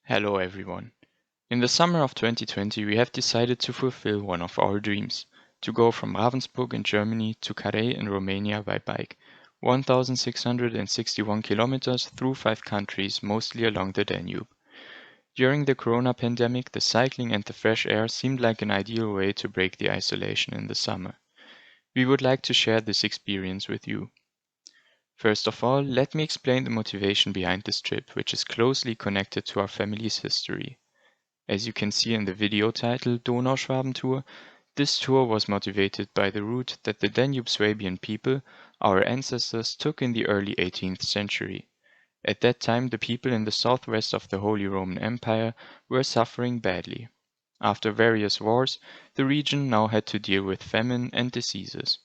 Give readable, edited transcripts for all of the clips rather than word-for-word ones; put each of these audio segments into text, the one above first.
Hello everyone. In the summer of 2020 we have decided to fulfill one of our dreams, to go from Ravensburg in Germany to Carei in Romania by bike, 1661 kilometers through 5 countries, mostly along the Danube. During the corona pandemic, the cycling and the fresh air seemed like an ideal way to break the isolation in the summer. We would like to share this experience with you. First of all, let me explain the motivation behind this trip, which is closely connected to our family's history. As you can see in the video title Donauschwaben-Tour, this tour was motivated by the route that the Danube-Swabian people, our ancestors, took in the early 18th century. At that time, the people in the southwest of the Holy Roman Empire were suffering badly. After various wars, the region now had to deal with famine and diseases.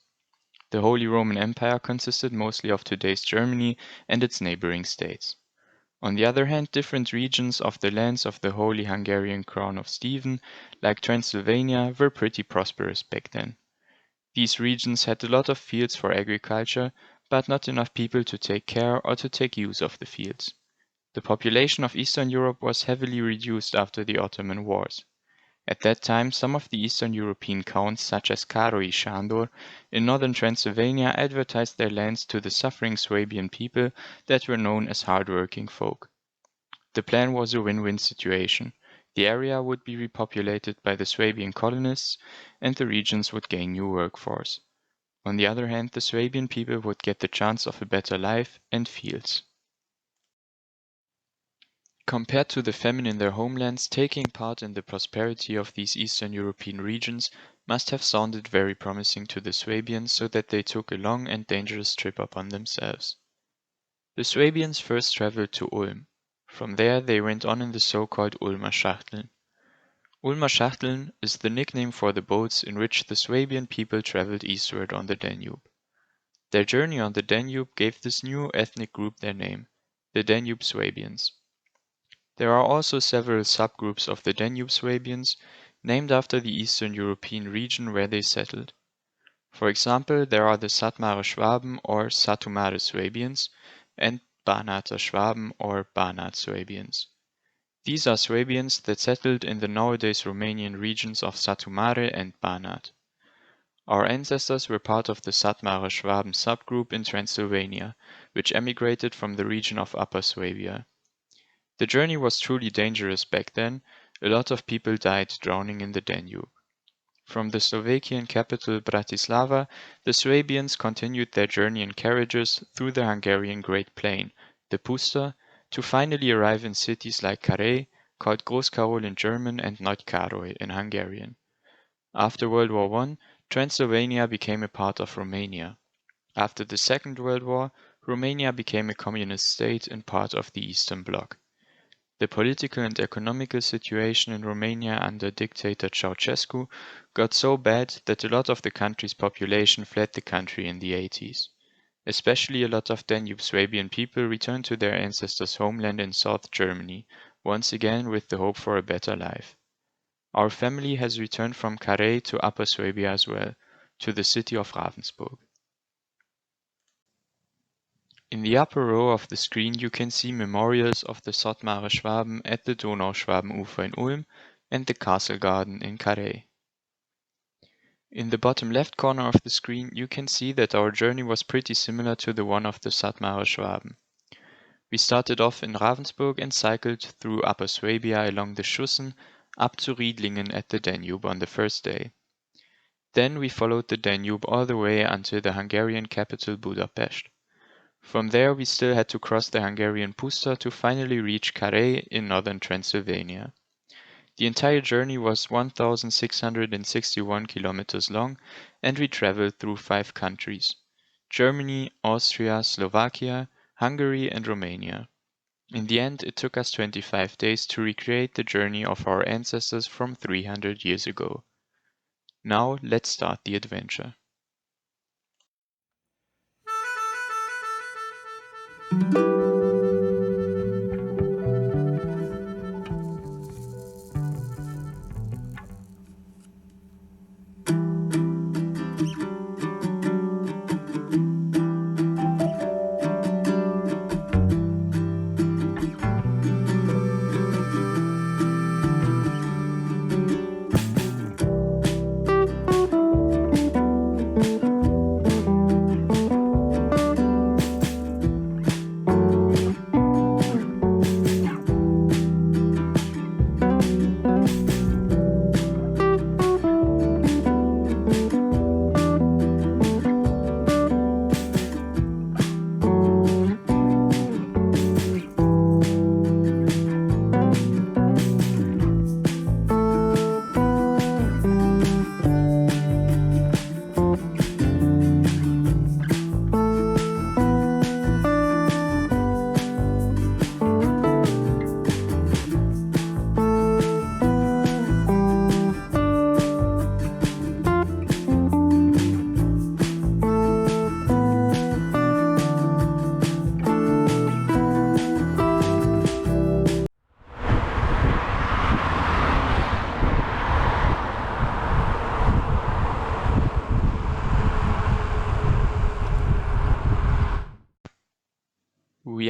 The Holy Roman Empire consisted mostly of today's Germany and its neighboring states. On the other hand, different regions of the lands of the Holy Hungarian Crown of Stephen, like Transylvania, were pretty prosperous back then. These regions had a lot of fields for agriculture, but not enough people to take care or to take use of the fields. The population of Eastern Europe was heavily reduced after the Ottoman Wars. At that time, some of the Eastern European counts, such as Carei in northern Transylvania, advertised their lands to the suffering Swabian people that were known as hard-working folk. The plan was a win-win situation. The area would be repopulated by the Swabian colonists, and the regions would gain new workforce. On the other hand, the Swabian people would get the chance of a better life and fields. Compared to the famine in their homelands, taking part in the prosperity of these Eastern European regions must have sounded very promising to the Swabians, so that they took a long and dangerous trip upon themselves. The Swabians first traveled to Ulm. From there they went on in the so-called Ulmer Schachteln. Ulmer Schachteln is the nickname for the boats in which the Swabian people traveled eastward on the Danube. Their journey on the Danube gave this new ethnic group their name, the Danube Swabians. There are also several subgroups of the Danube Swabians, named after the Eastern European region where they settled. For example, there are the Sathmarer Schwaben or Satumarer Swabians, and Banater Schwaben or Banat Swabians. These are Swabians that settled in the nowadays Romanian regions of Satu Mare and Banat. Our ancestors were part of the Sathmarer Schwaben subgroup in Transylvania, which emigrated from the region of Upper Swabia. The journey was truly dangerous back then. A lot of people died drowning in the Danube. From the Slovakian capital Bratislava, the Swabians continued their journey in carriages through the Hungarian Great Plain, the Puszta, to finally arrive in cities like Carei, called Großkarol in German, and Nagykaroly in Hungarian. After World War I, Transylvania became a part of Romania. After the Second World War, Romania became a communist state and part of the Eastern Bloc. The political and economical situation in Romania under dictator Ceausescu got so bad that a lot of the country's population fled the country in the 80s. Especially a lot of Danube Swabian people returned to their ancestors' homeland in South Germany, once again with the hope for a better life. Our family has returned from Carei to Upper Swabia as well, to the city of Ravensburg. In the upper row of the screen you can see memorials of the Sathmarer Schwaben at the Donauschwaben-Ufer in Ulm and the Castle Garden in Carei. In the bottom left corner of the screen you can see that our journey was pretty similar to the one of the Sathmarer Schwaben. We started off in Ravensburg and cycled through Upper Swabia along the Schussen up to Riedlingen at the Danube on the first day. Then we followed the Danube all the way until the Hungarian capital Budapest. From there we still had to cross the Hungarian Puszta to finally reach Carei in northern Transylvania. The entire journey was 1661 kilometers long, and we traveled through 5 countries: Germany, Austria, Slovakia, Hungary and Romania. In the end, it took us 25 days to recreate the journey of our ancestors from 300 years ago. Now let's start the adventure.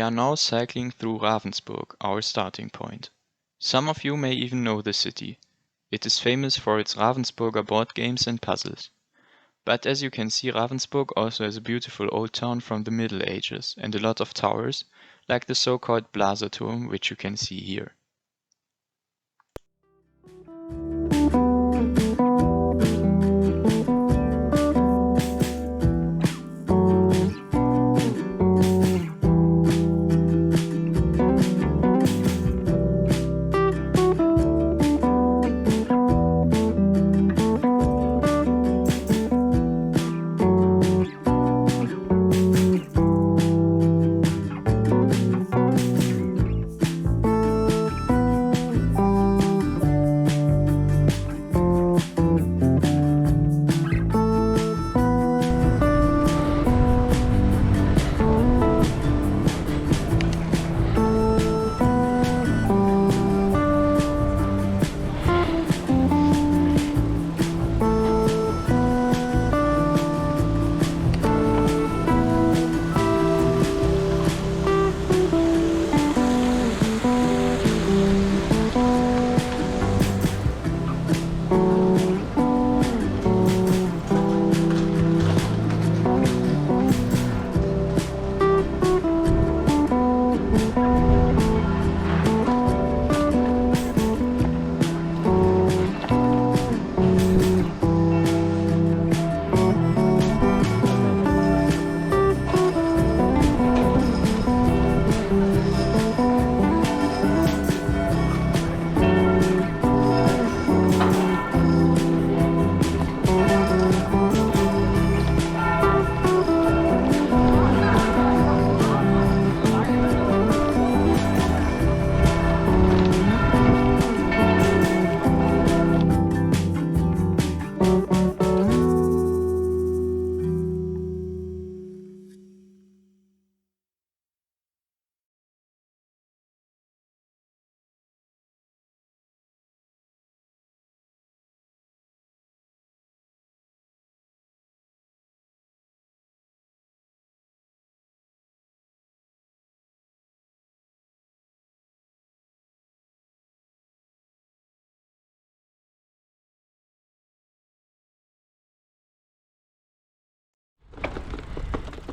are now cycling through Ravensburg, our starting point. Some of you may even know the city. It is famous for its Ravensburger board games and puzzles. But as you can see, Ravensburg also has a beautiful old town from the Middle Ages and a lot of towers, like the so-called Blaserturm, which you can see here.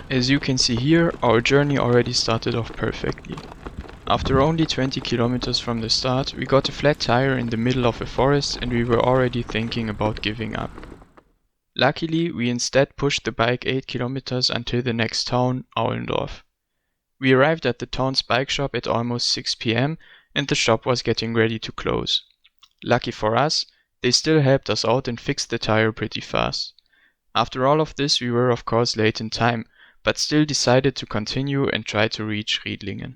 As you can see here, our journey already started off perfectly. After only 20 kilometers from the start, we got a flat tire in the middle of a forest and we were already thinking about giving up. Luckily, we instead pushed the bike 8 kilometers until the next town, Aulendorf. We arrived at the town's bike shop at almost 6 p.m. and the shop was getting ready to close. Lucky for us, they still helped us out and fixed the tire pretty fast. After all of this, we were of course late in time, but still decided to continue and try to reach Riedlingen.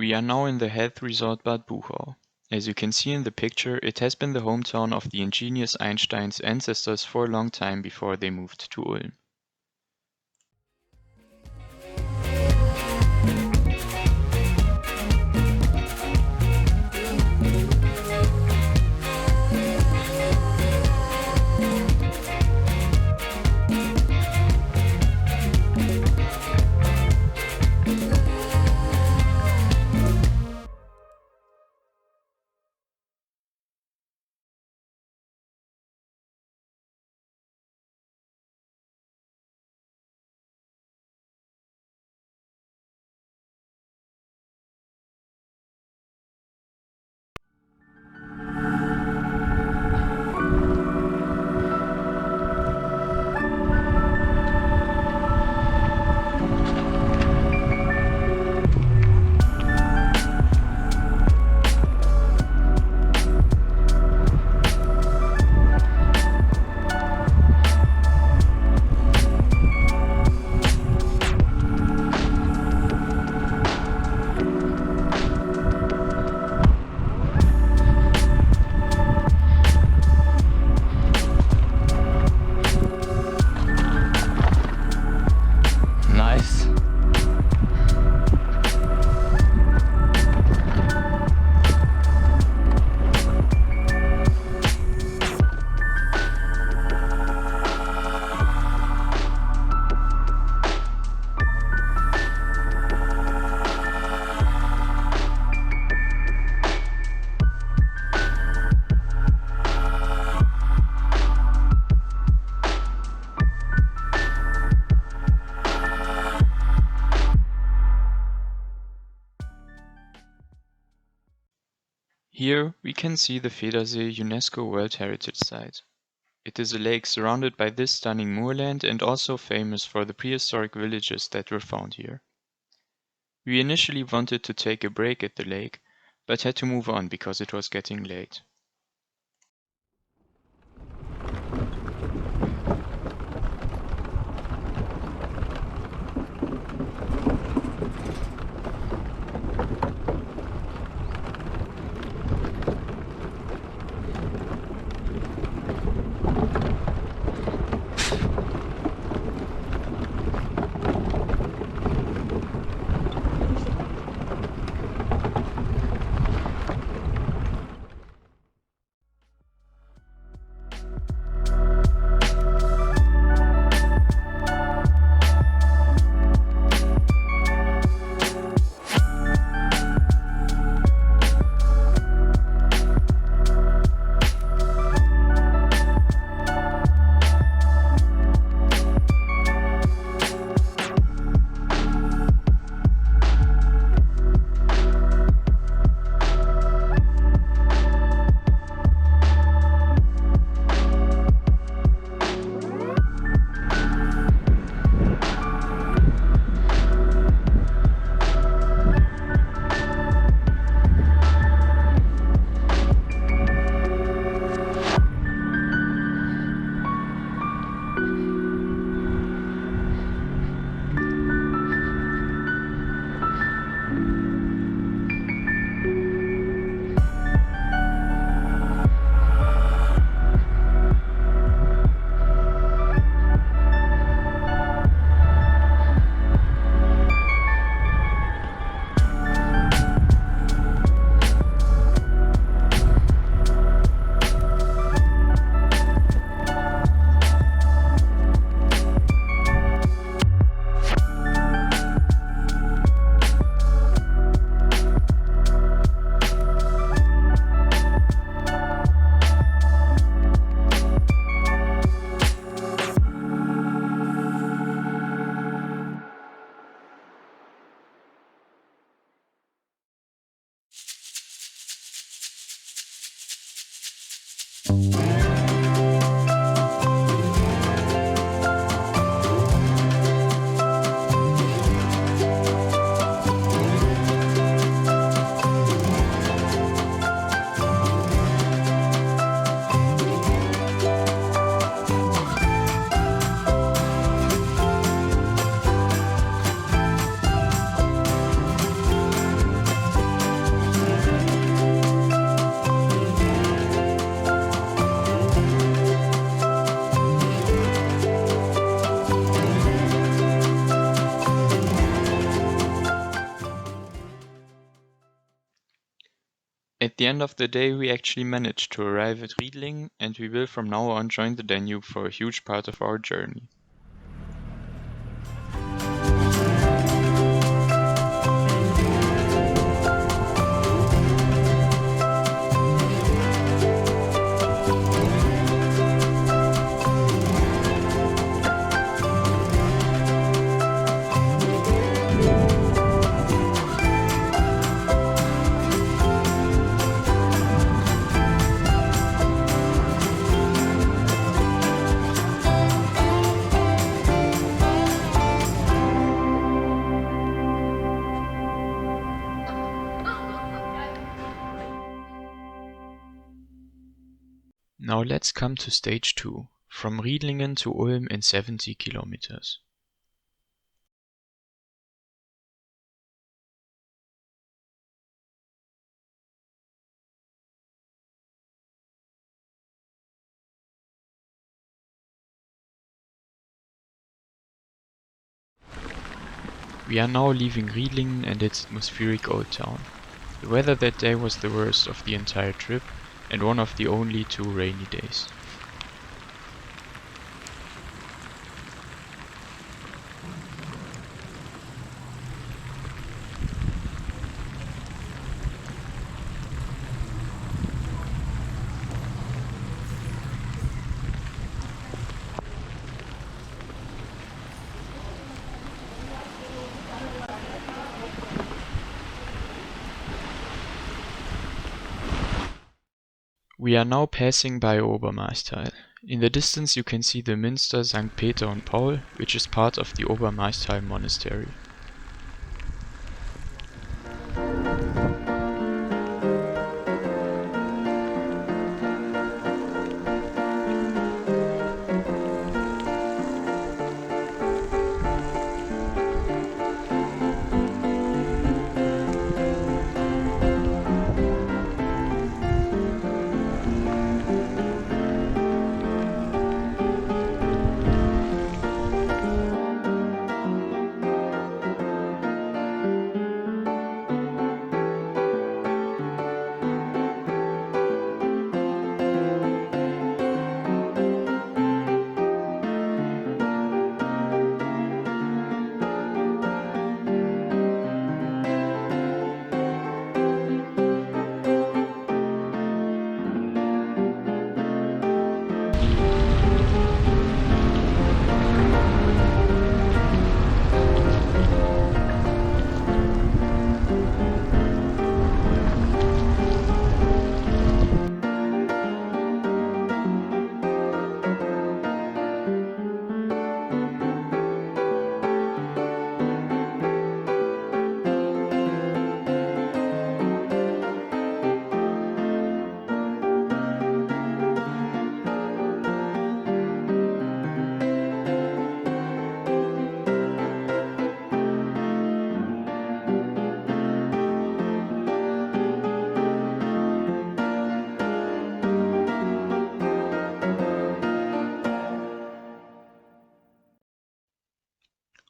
We are now in the health resort Bad Buchau. As you can see in the picture, it has been the hometown of the ingenious Einstein's ancestors for a long time before they moved to Ulm. Here we can see the Federsee UNESCO World Heritage Site. It is a lake surrounded by this stunning moorland and also famous for the prehistoric villages that were found here. We initially wanted to take a break at the lake, but had to move on because it was getting late. At the end of the day, we actually managed to arrive at Riedlingen, and we will from now on join the Danube for a huge part of our journey. Now let's come to stage 2, from Riedlingen to Ulm in 70 kilometers. We are now leaving Riedlingen and its atmospheric old town. The weather that day was the worst of the entire trip, and one of the only 2 rainy days. We are now passing by Obermaistal. In the distance you can see the Münster St. Peter und Paul, which is part of the Obermaistal monastery.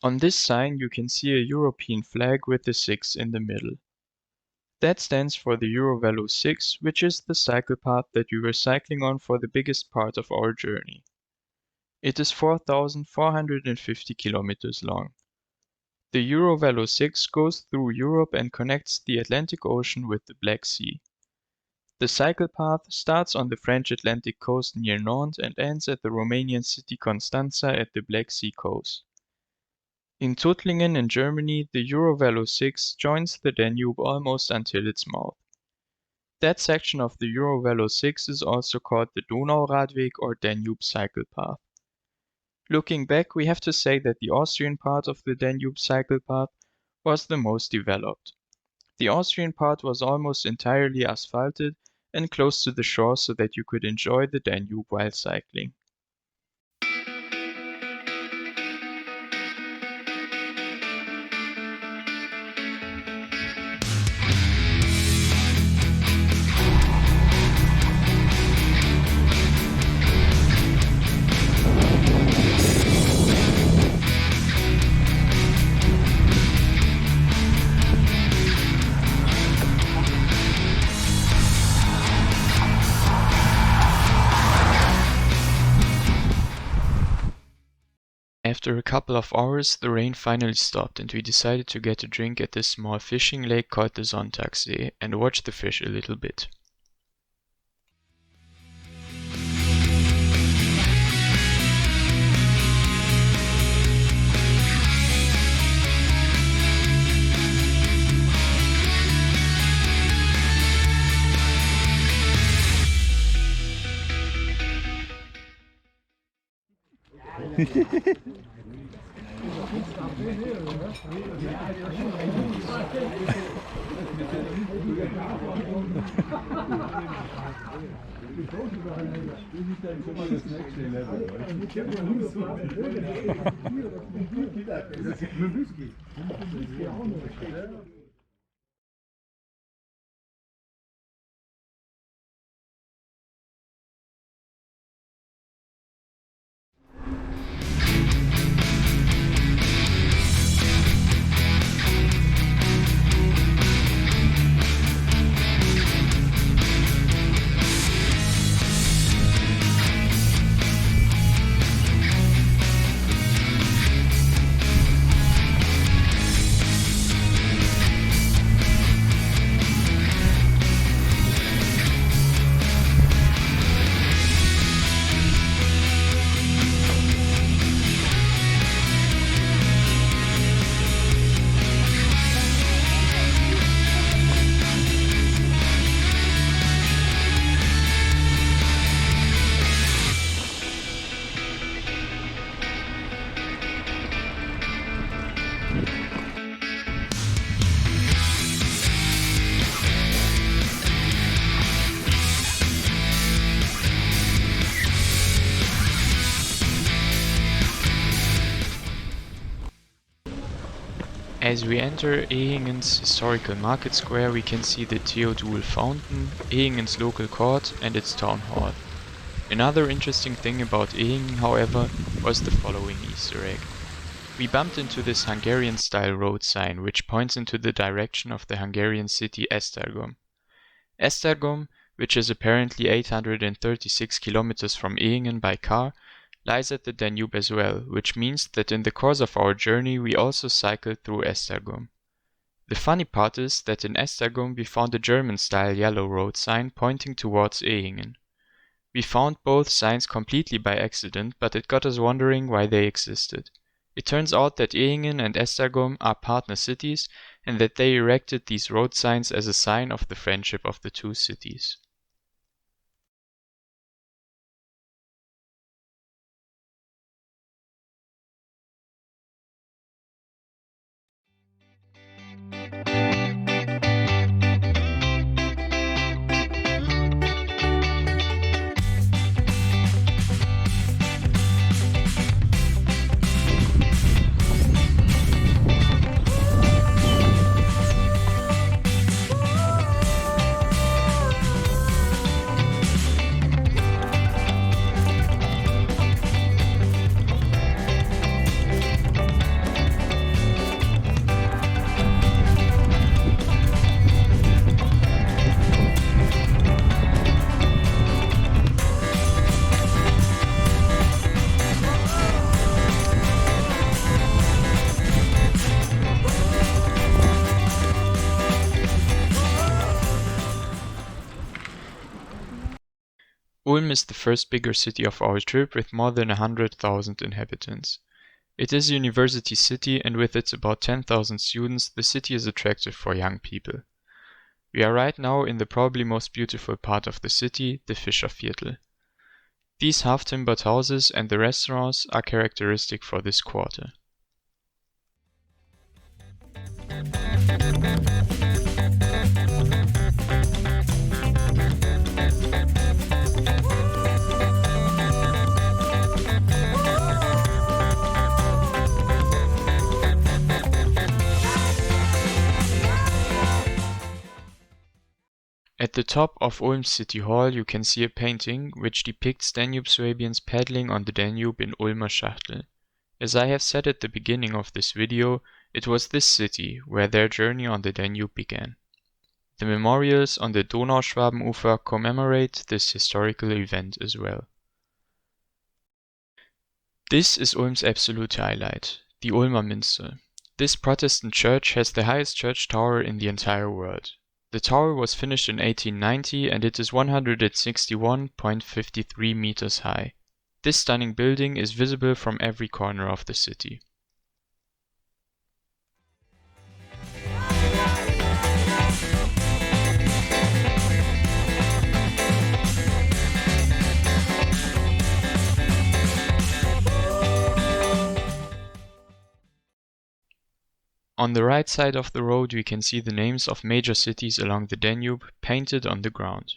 On this sign you can see a European flag with the 6 in the middle. That stands for the Eurovelo 6, which is the cycle path that we were cycling on for the biggest part of our journey. It is 4,450 kilometers long. The Eurovelo 6 goes through Europe and connects the Atlantic Ocean with the Black Sea. The cycle path starts on the French Atlantic coast near Nantes and ends at the Romanian city Constanța at the Black Sea coast. In Tuttlingen in Germany, the Eurovelo 6 joins the Danube almost until its mouth. That section of the Eurovelo 6 is also called the Donauradweg or Danube cycle path. Looking back, we have to say that the Austrian part of the Danube cycle path was the most developed. The Austrian part was almost entirely asphalted and close to the shore so that you could enjoy the Danube while cycling. After a couple of hours, the rain finally stopped and we decided to get a drink at this small fishing lake called the Sonntagssee and watch the fish a little bit. As we enter Ehingen's historical market square, we can see the Theodule Fountain, Ehingen's local court and its town hall. Another interesting thing about Ehingen, however, was the following Easter egg. We bumped into this Hungarian-style road sign, which points into the direction of the Hungarian city Esztergom. Esztergom, which is apparently 836 kilometers from Ehingen by car, lies at the Danube as well, which means that in the course of our journey we also cycled through Esztergom. The funny part is that in Esztergom we found a German-style yellow road sign pointing towards Ehingen. We found both signs completely by accident, but it got us wondering why they existed. It turns out that Ehingen and Esztergom are partner cities and that they erected these road signs as a sign of the friendship of the two cities. Ulm is the first bigger city of our trip with more than 100,000 inhabitants. It is a university city and with its about 10,000 students, the city is attractive for young people. We are right now in the probably most beautiful part of the city, the Fischerviertel. These half-timbered houses and the restaurants are characteristic for this quarter. At the top of Ulm City Hall you can see a painting which depicts danubeswabians paddling on the Danube in Ulmer Schachtel. As I have said at the beginning of this video, it was this city where their journey on the Danube began. The memorials on the Donauschwaben-Ufer commemorate this historical event as well. This is Ulm's absolute highlight, the Ulmer Minster. This Protestant church has the highest church tower in the entire world. The tower was finished in 1890 and it is 161.53 meters high. This stunning building is visible from every corner of the city. On the right side of the road we can see the names of major cities along the Danube painted on the ground.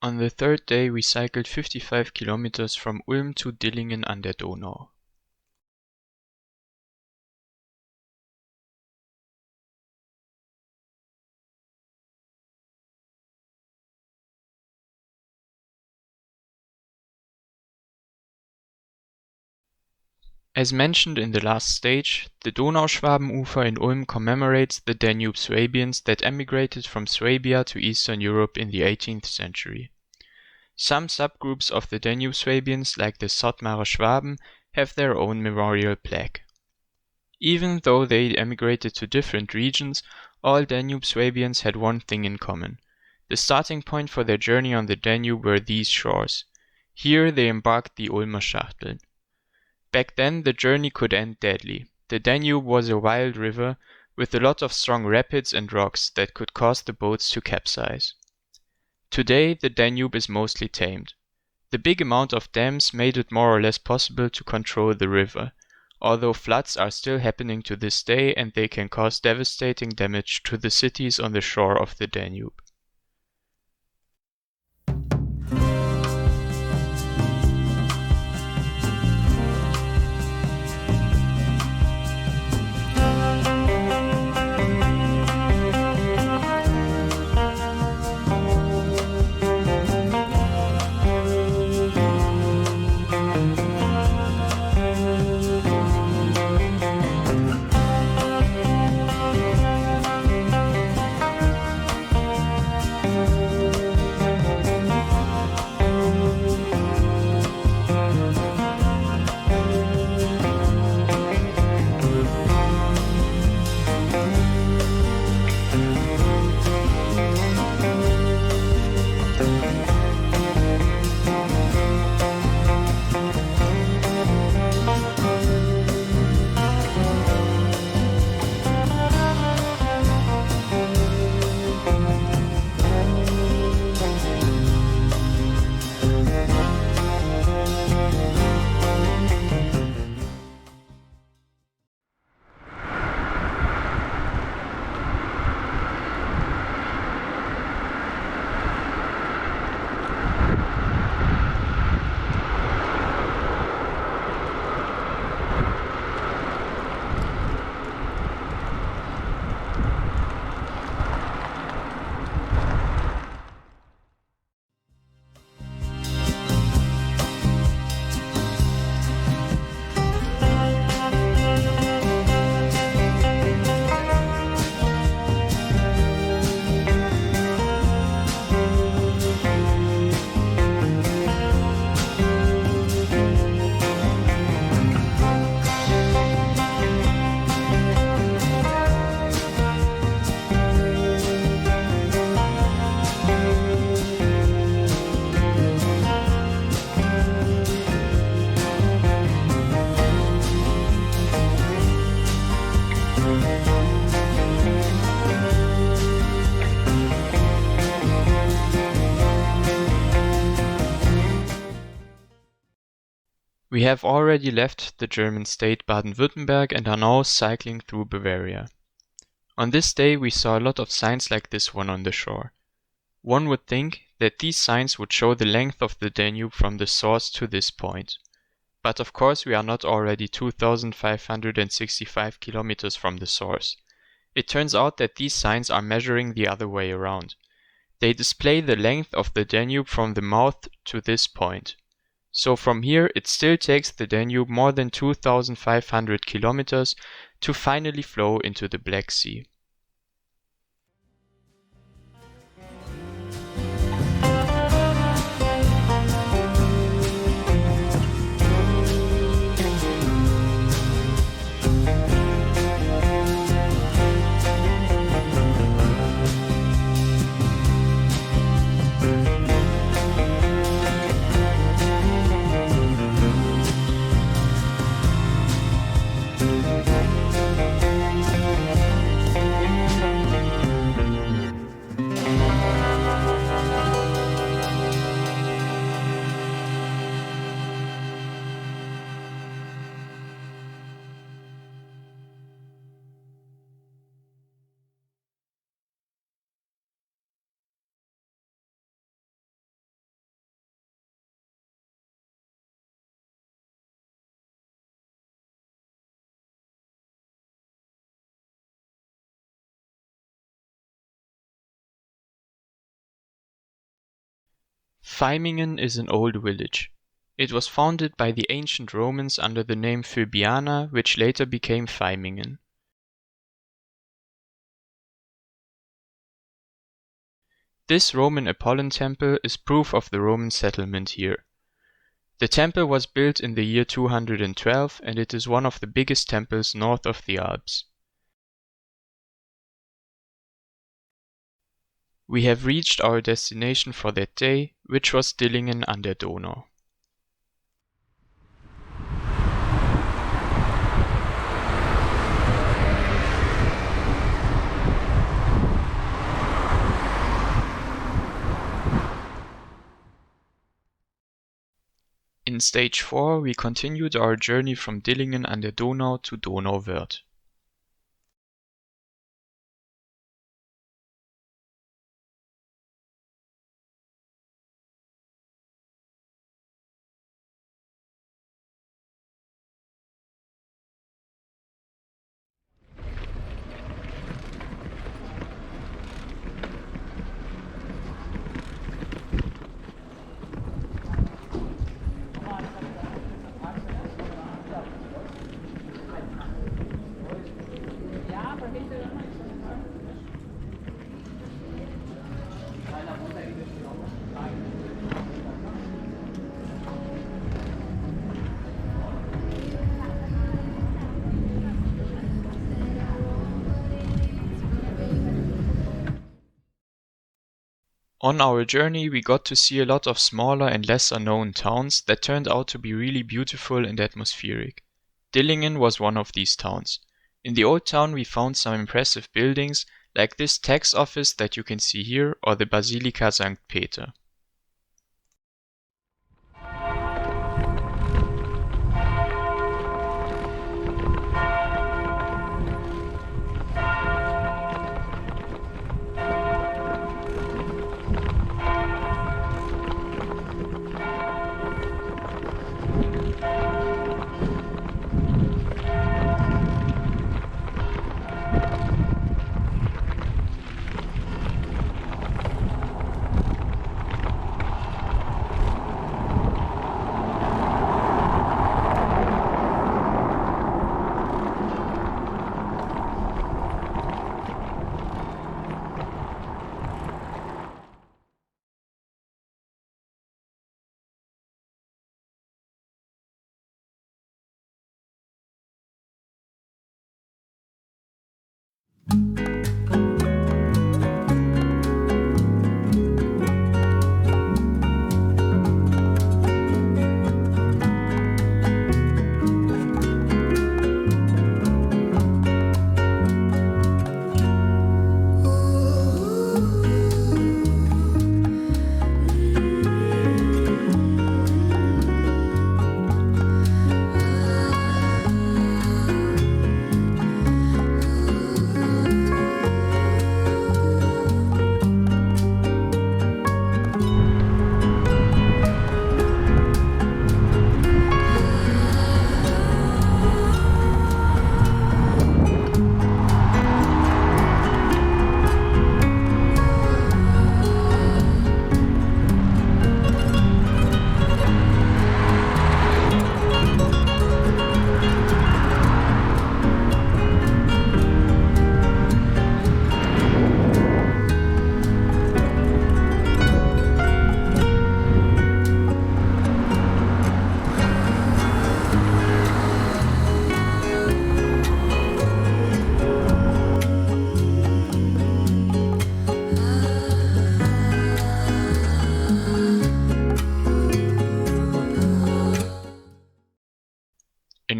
On the third day we cycled 55 kilometers from Ulm to Dillingen an der Donau. As mentioned in the last stage, the Donauschwaben-Ufer in Ulm commemorates the Danube Swabians that emigrated from Swabia to Eastern Europe in the 18th century. Some subgroups of the Danube Swabians, like the Sottmarer Schwaben, have their own memorial plaque. Even though they emigrated to different regions, all Danube Swabians had one thing in common. The starting point for their journey on the Danube were these shores. Here they embarked the Ulmer Schachtel. Back then the journey could end deadly. The Danube was a wild river with a lot of strong rapids and rocks that could cause the boats to capsize. Today the Danube is mostly tamed. The big amount of dams made it more or less possible to control the river, although floods are still happening to this day and they can cause devastating damage to the cities on the shore of the Danube. We have already left the German state Baden-Württemberg and are now cycling through Bavaria. On this day we saw a lot of signs like this one on the shore. One would think that these signs would show the length of the Danube from the source to this point. But of course we are not already 2,565 kilometers from the source. It turns out that these signs are measuring the other way around. They display the length of the Danube from the mouth to this point. So from here it still takes the Danube more than 2,500 kilometers to finally flow into the Black Sea. Vaimingen is an old village. It was founded by the ancient Romans under the name Fabiana, which later became Vaimingen. This Roman Apollon temple is proof of the Roman settlement here. The temple was built in the year 212 and it is one of the biggest temples north of the Alps. We have reached our destination for that day, which was Dillingen an der Donau. In stage 4 we continued our journey from Dillingen an der Donau to Donauwörth. On our journey we got to see a lot of smaller and lesser known towns that turned out to be really beautiful and atmospheric. Dillingen was one of these towns. In the old town we found some impressive buildings like this tax office that you can see here or the Basilica St. Peter.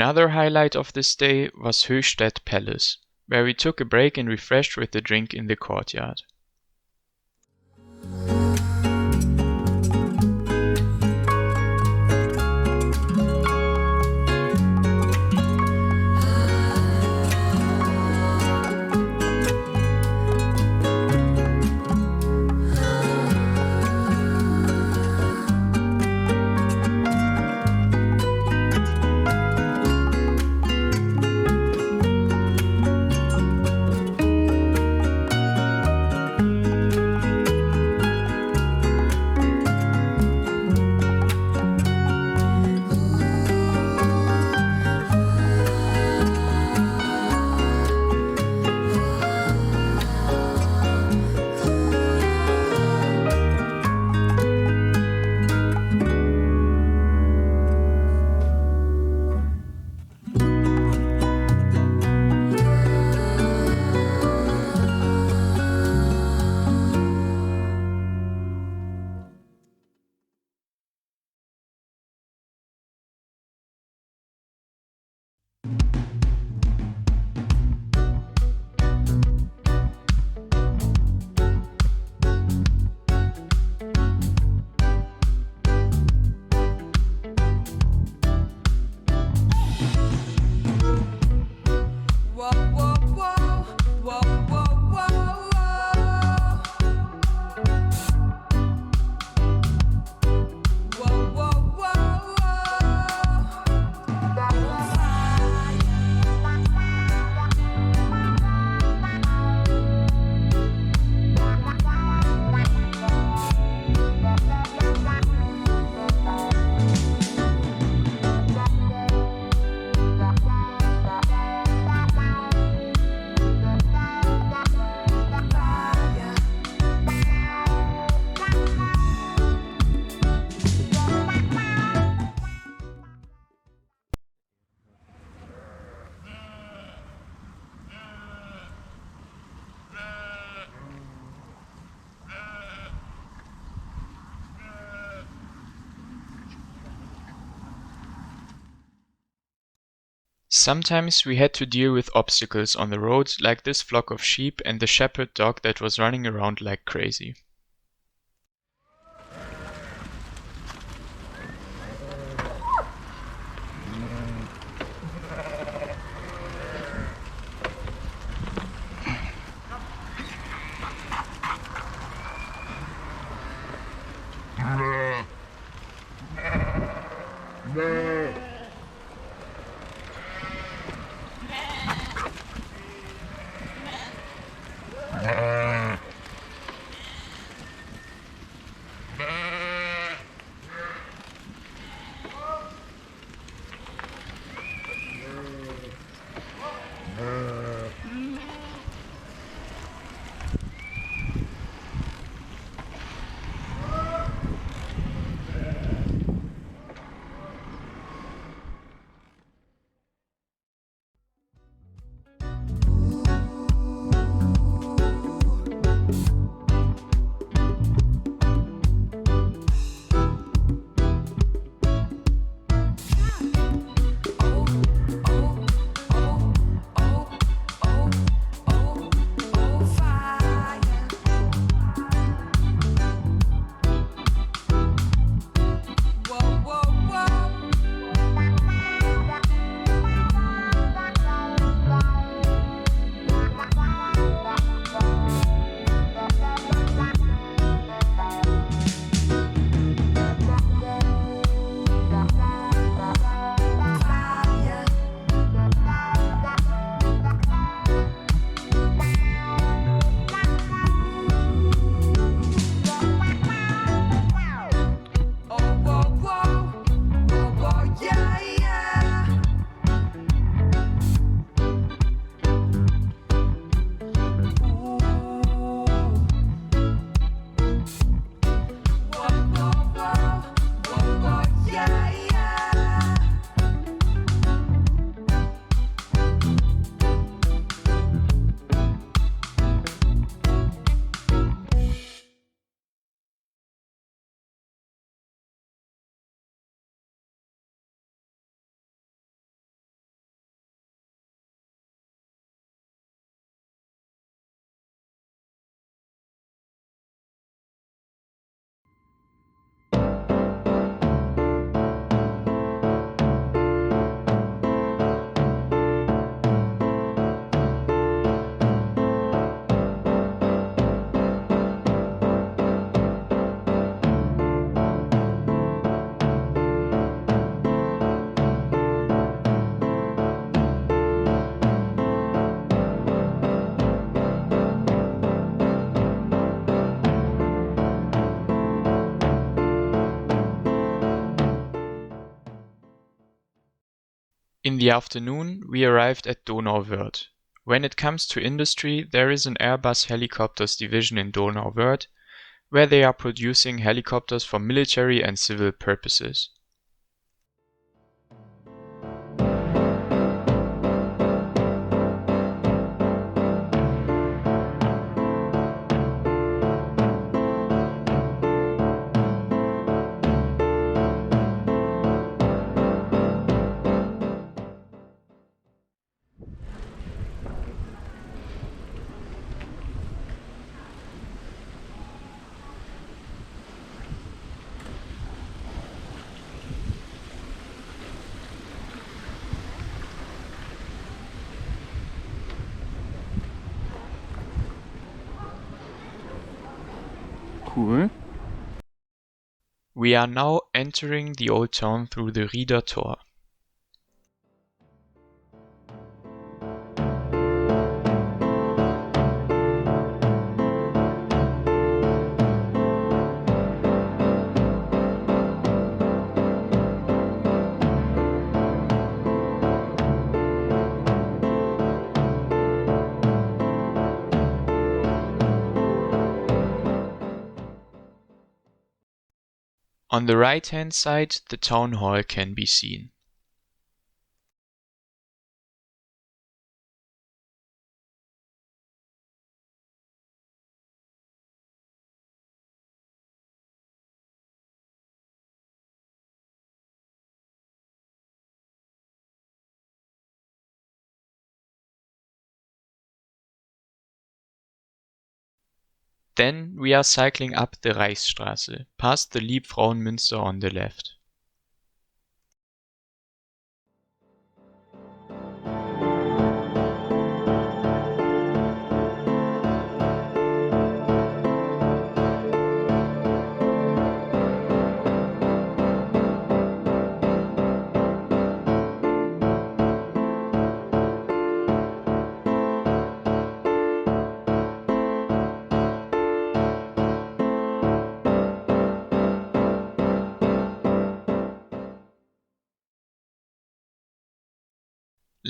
Another highlight of this day was Höchstadt Palace, where we took a break and refreshed with a drink in the courtyard. Sometimes we had to deal with obstacles on the road, like this flock of sheep and the shepherd dog that was running around like crazy. In the afternoon, we arrived at Donauwörth. When it comes to industry, there is an Airbus helicopters division in Donauwörth, where they are producing helicopters for military and civil purposes. Cool. We are now entering the old town through the Rieder Tor. On the right-hand side, the town hall can be seen. Then we are cycling up the Reichsstraße, past the Liebfrauenmünster on the left.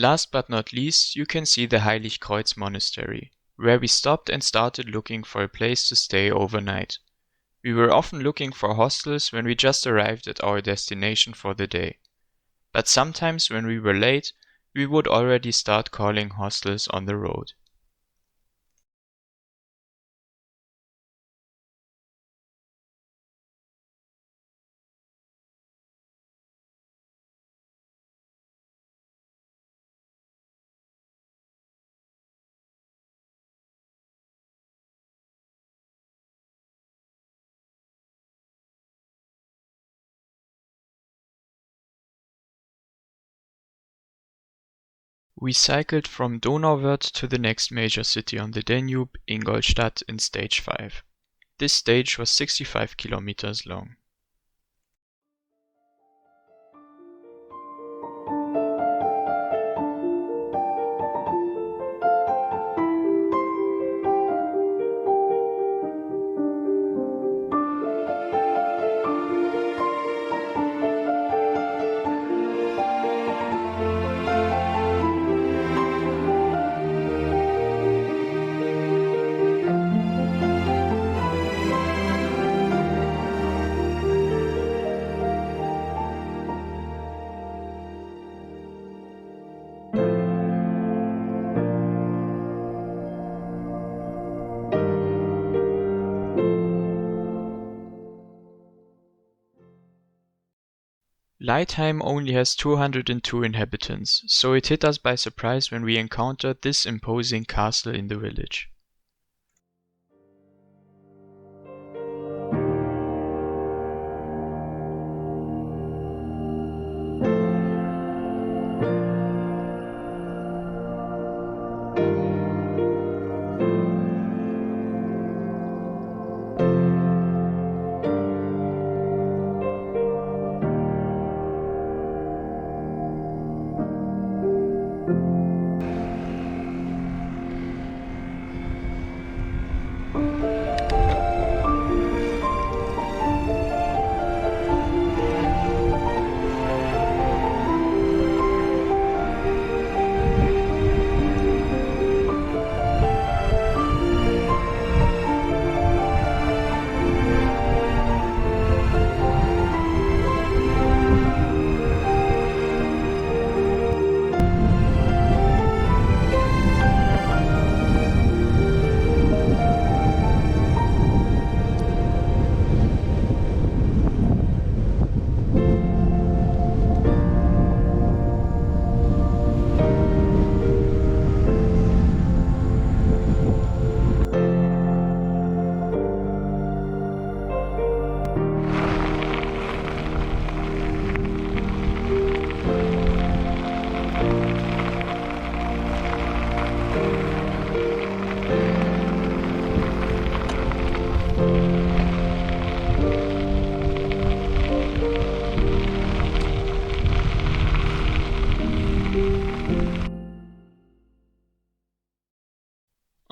Last but not least, you can see the Heiligkreuz Monastery, where we stopped and started looking for a place to stay overnight. We were often looking for hostels when we just arrived at our destination for the day. But sometimes when we were late, we would already start calling hostels on the road. We cycled from Donauwörth to the next major city on the Danube, Ingolstadt, in stage 5. This stage was 65 kilometers long. Leitheim only has 202 inhabitants, so it hit us by surprise when we encountered this imposing castle in the village.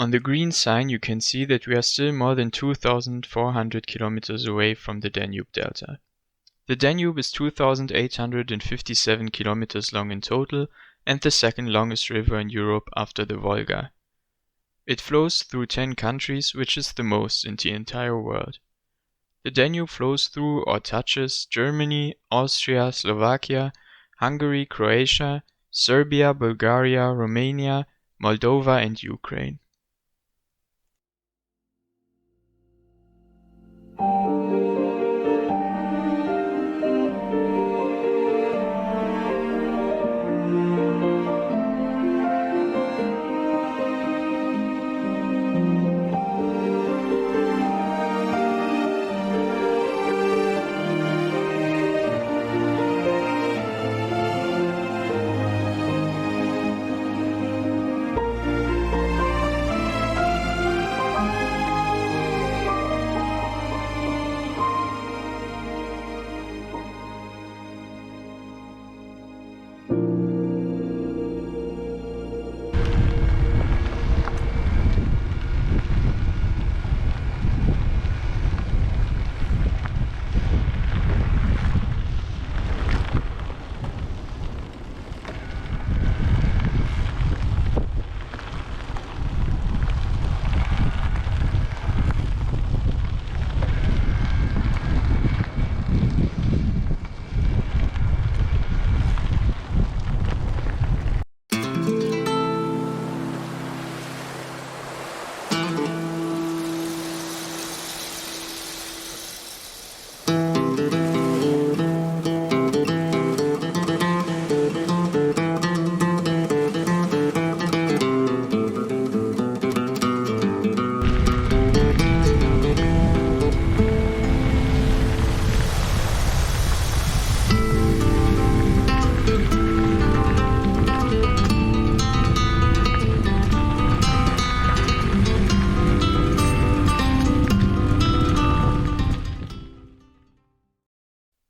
On the green sign you can see that we are still more than 2,400 kilometers away from the Danube Delta. The Danube is 2,857 kilometers long in total and the second longest river in Europe after the Volga. It flows through 10 countries, which is the most in the entire world. The Danube flows through or touches Germany, Austria, Slovakia, Hungary, Croatia, Serbia, Bulgaria, Romania, Moldova and Ukraine.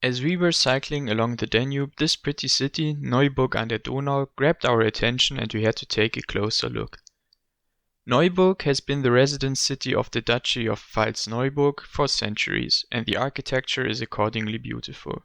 As we were cycling along the Danube, this pretty city, Neuburg an der Donau, grabbed our attention and we had to take a closer look. Neuburg has been the residence city of the Duchy of Pfalz-Neuburg for centuries, and the architecture is accordingly beautiful.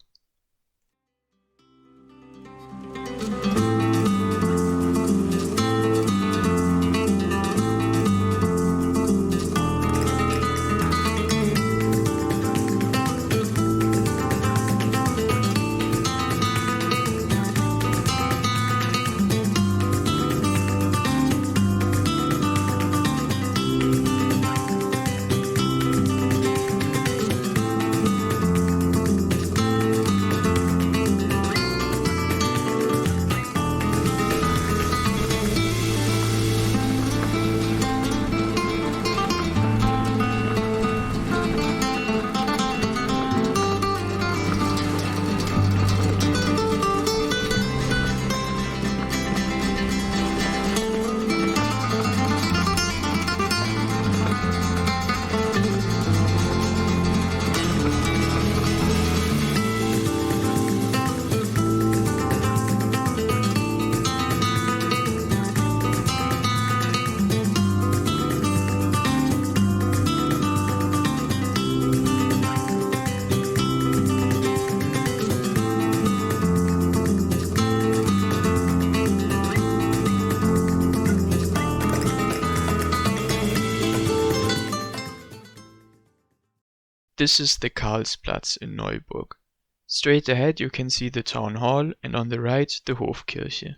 This is the Karlsplatz in Neuburg. Straight ahead you can see the town hall and on the right the Hofkirche.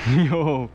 Jo.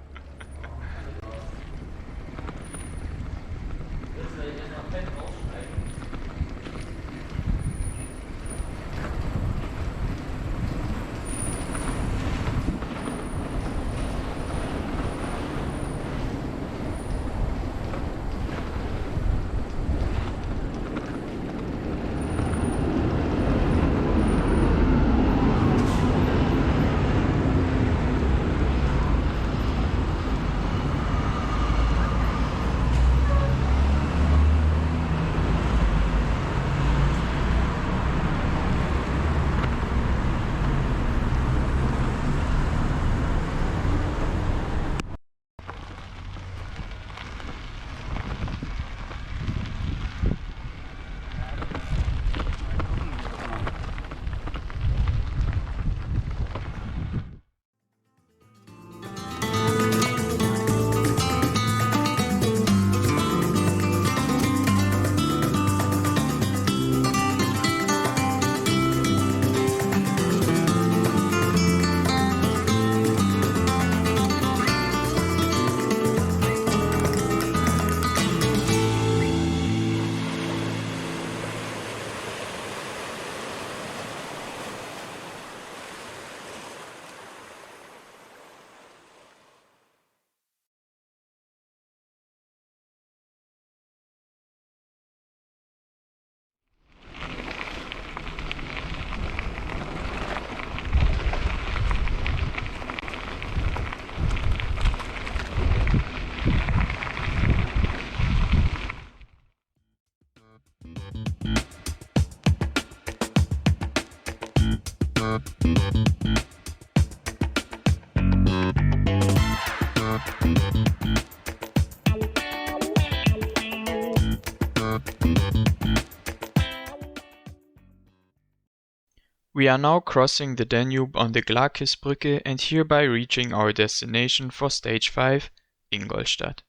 We are now crossing the Danube on the Glakisbrücke and hereby reaching our destination for stage 5, Ingolstadt.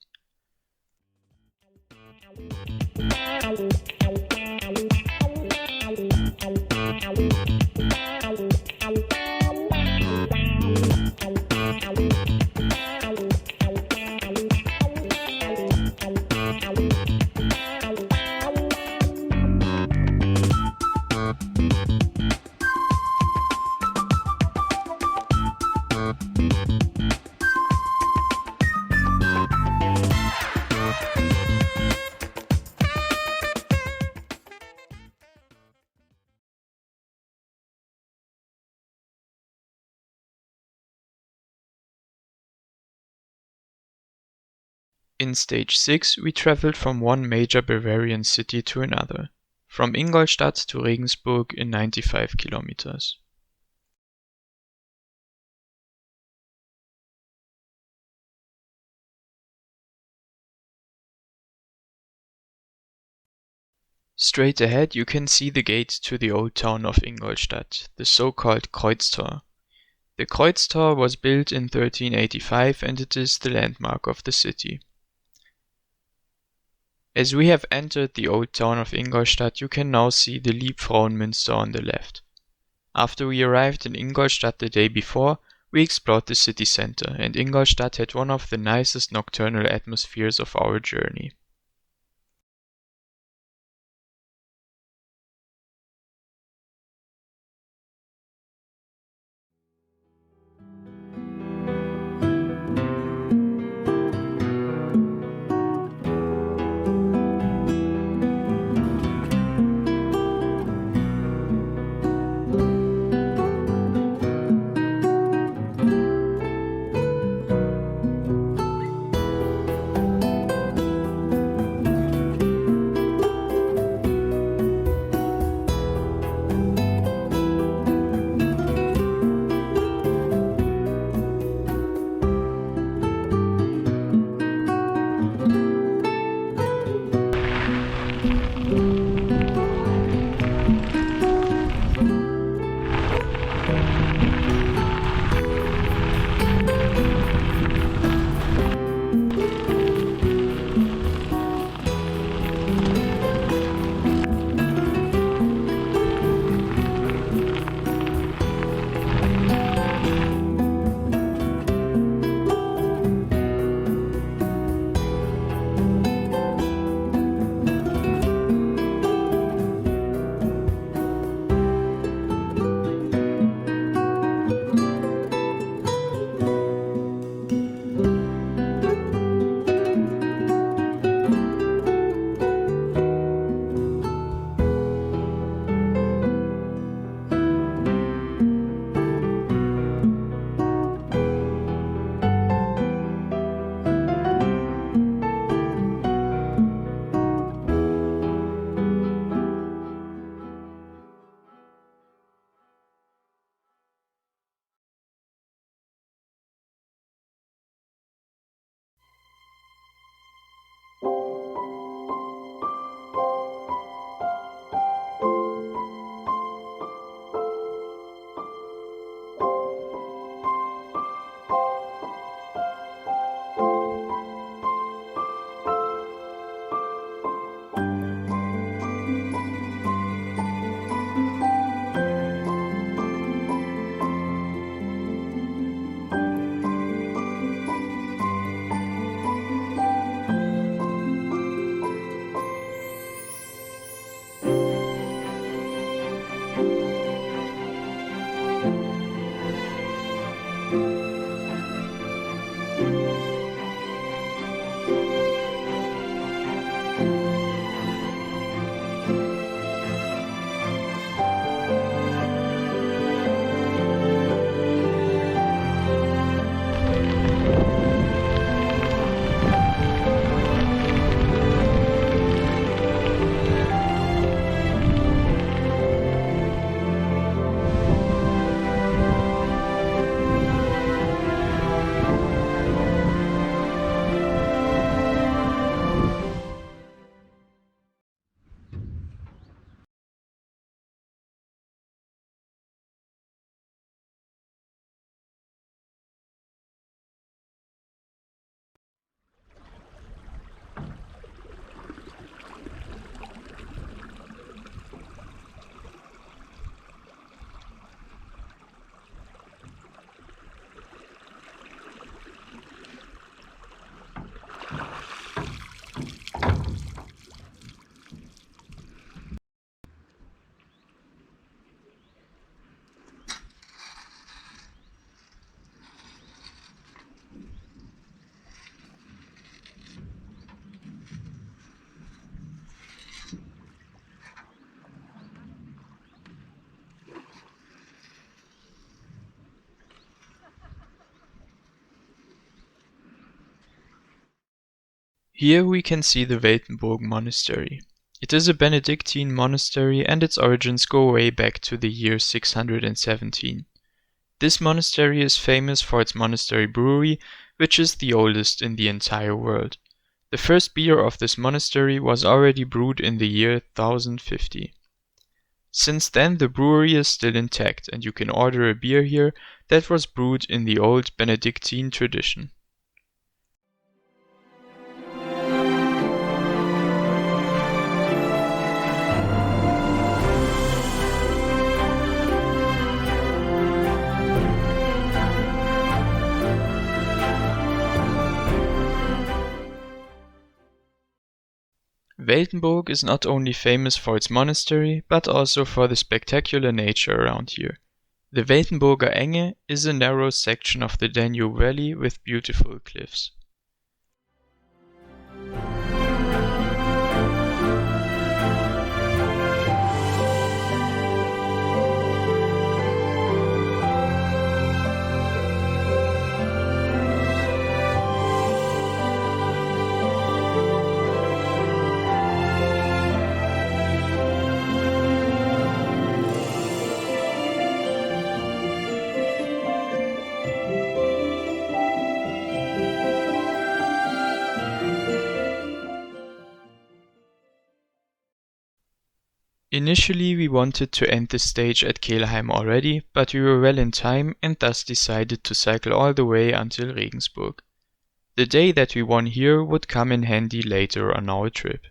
In stage 6 we traveled from one major Bavarian city to another, from Ingolstadt to Regensburg in 95 kilometers. Straight ahead you can see the gate to the old town of Ingolstadt, the so-called Kreuztor. The Kreuztor was built in 1385 and it is the landmark of the city. As we have entered the old town of Ingolstadt, you can now see the Liebfrauenmünster on the left. After we arrived in Ingolstadt the day before, we explored the city center, and Ingolstadt had one of the nicest nocturnal atmospheres of our journey. Here we can see the Weltenburg Monastery. It is a Benedictine monastery and its origins go way back to the year 617. This monastery is famous for its monastery brewery, which is the oldest in the entire world. The first beer of this monastery was already brewed in the year 1050. Since then the brewery is still intact and you can order a beer here that was brewed in the old Benedictine tradition. Weltenburg is not only famous for its monastery, but also for the spectacular nature around here. The Weltenburger Enge is a narrow section of the Danube Valley with beautiful cliffs. Initially we wanted to end the stage at Kelheim already, but we were well in time and thus decided to cycle all the way until Regensburg. The day that we won here would come in handy later on our trip.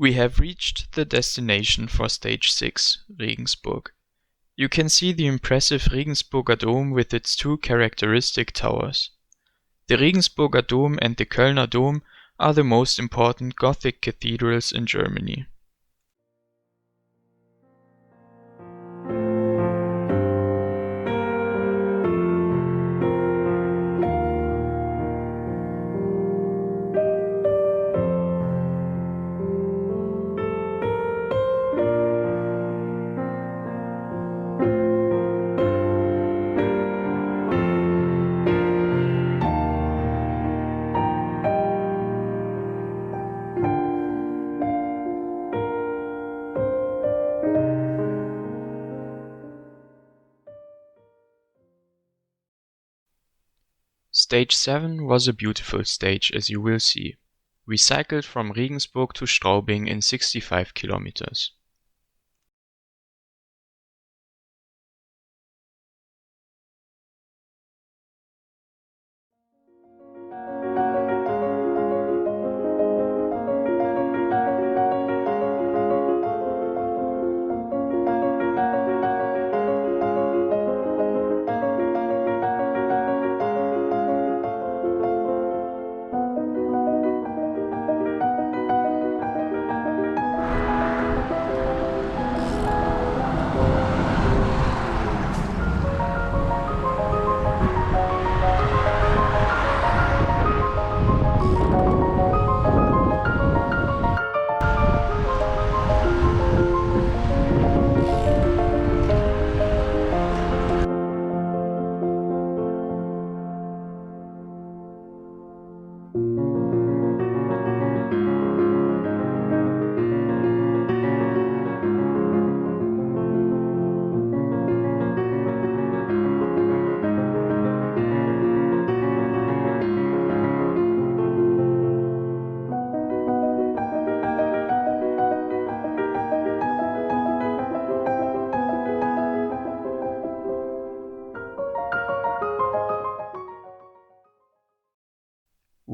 We have reached the destination for stage 6, Regensburg. You can see the impressive Regensburger Dome with its two characteristic towers. The Regensburger Dome and the Kölner Dom are the most important Gothic cathedrals in Germany. Stage 7 was a beautiful stage, as you will see. We cycled from Regensburg to Straubing in 65 kilometers.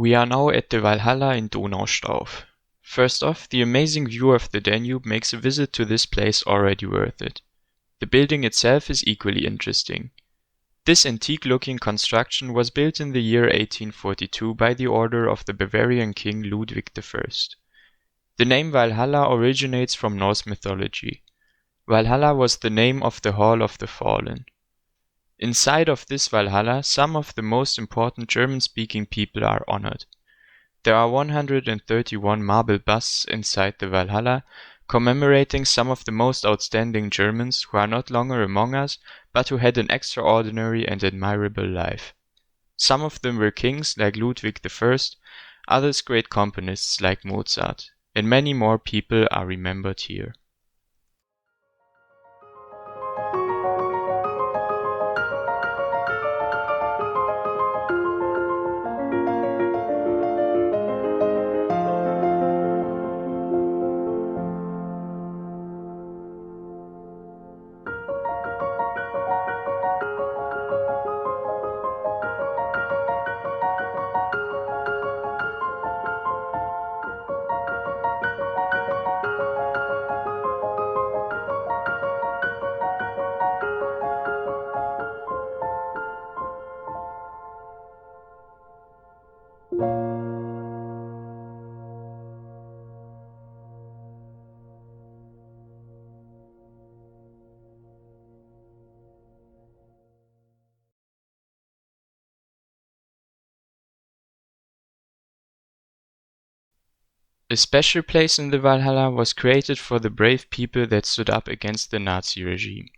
We are now at the Walhalla in Donauschwaben. First off, the amazing view of the Danube makes a visit to this place already worth it. The building itself is equally interesting. This antique-looking construction was built in the year 1842 by the order of the Bavarian king Ludwig I. The name Walhalla originates from Norse mythology. Walhalla was the name of the Hall of the Fallen. Inside of this Walhalla, some of the most important German-speaking people are honored. There are 131 marble busts inside the Walhalla, commemorating some of the most outstanding Germans who are not longer among us, but who had an extraordinary and admirable life. Some of them were kings like Ludwig I, others great componists like Mozart, and many more people are remembered here. A special place in the Valhalla was created for the brave people that stood up against the Nazi regime.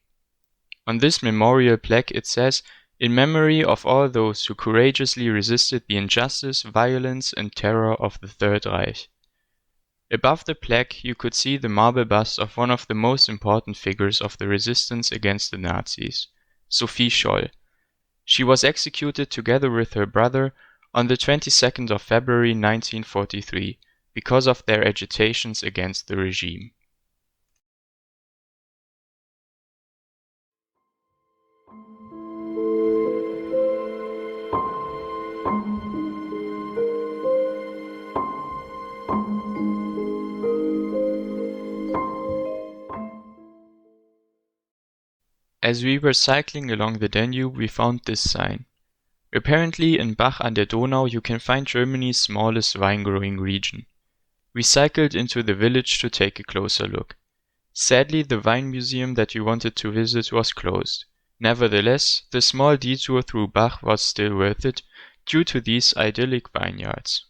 On this memorial plaque it says, "In memory of all those who courageously resisted the injustice, violence and terror of the Third Reich." Above the plaque you could see the marble bust of one of the most important figures of the resistance against the Nazis, Sophie Scholl. She was executed together with her brother on the 22nd of February 1943 because of their agitations against the regime. As we were cycling along the Danube, we found this sign. Apparently in Bach an der Donau you can find Germany's smallest wine-growing region. We cycled into the village to take a closer look. Sadly, the wine museum that we wanted to visit was closed. Nevertheless, the small detour through Bach was still worth it due to these idyllic vineyards.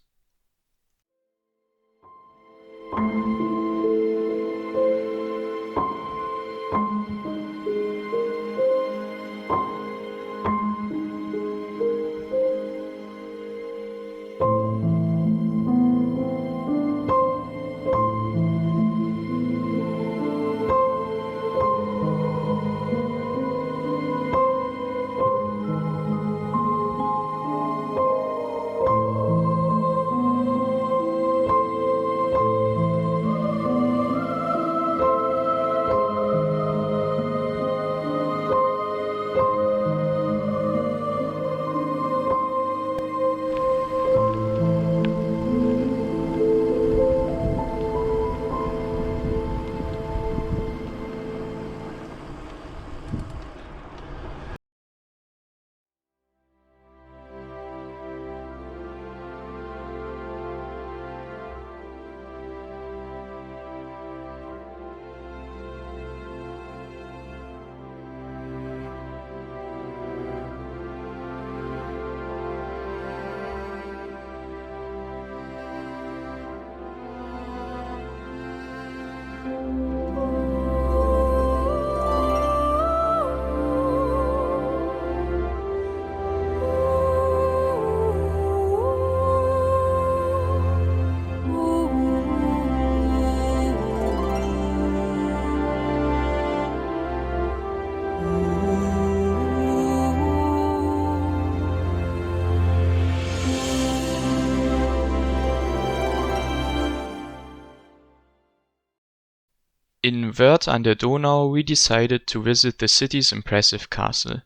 In Wörth an der Donau we decided to visit the city's impressive castle.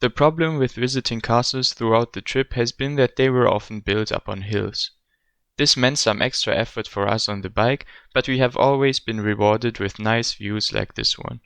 The problem with visiting castles throughout the trip has been that they were often built up on hills. This meant some extra effort for us on the bike, but we have always been rewarded with nice views like this one.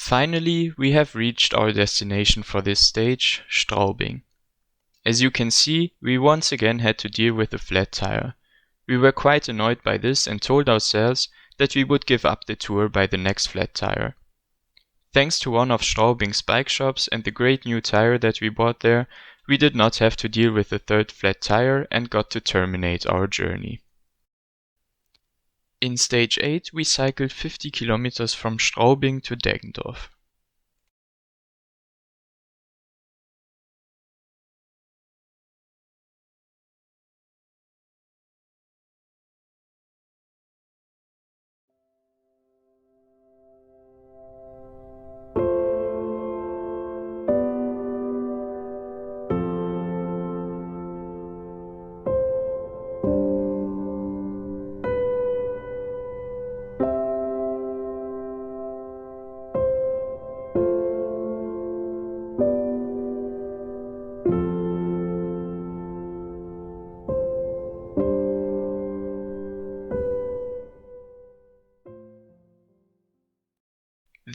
Finally, we have reached our destination for this stage, Straubing. As you can see, we once again had to deal with a flat tire. We were quite annoyed by this and told ourselves that we would give up the tour by the next flat tire. Thanks to one of Straubing's bike shops and the great new tire that we bought there, we did not have to deal with the third flat tire and got to terminate our journey. In stage 8 we cycled 50 kilometers from Straubing to Deggendorf.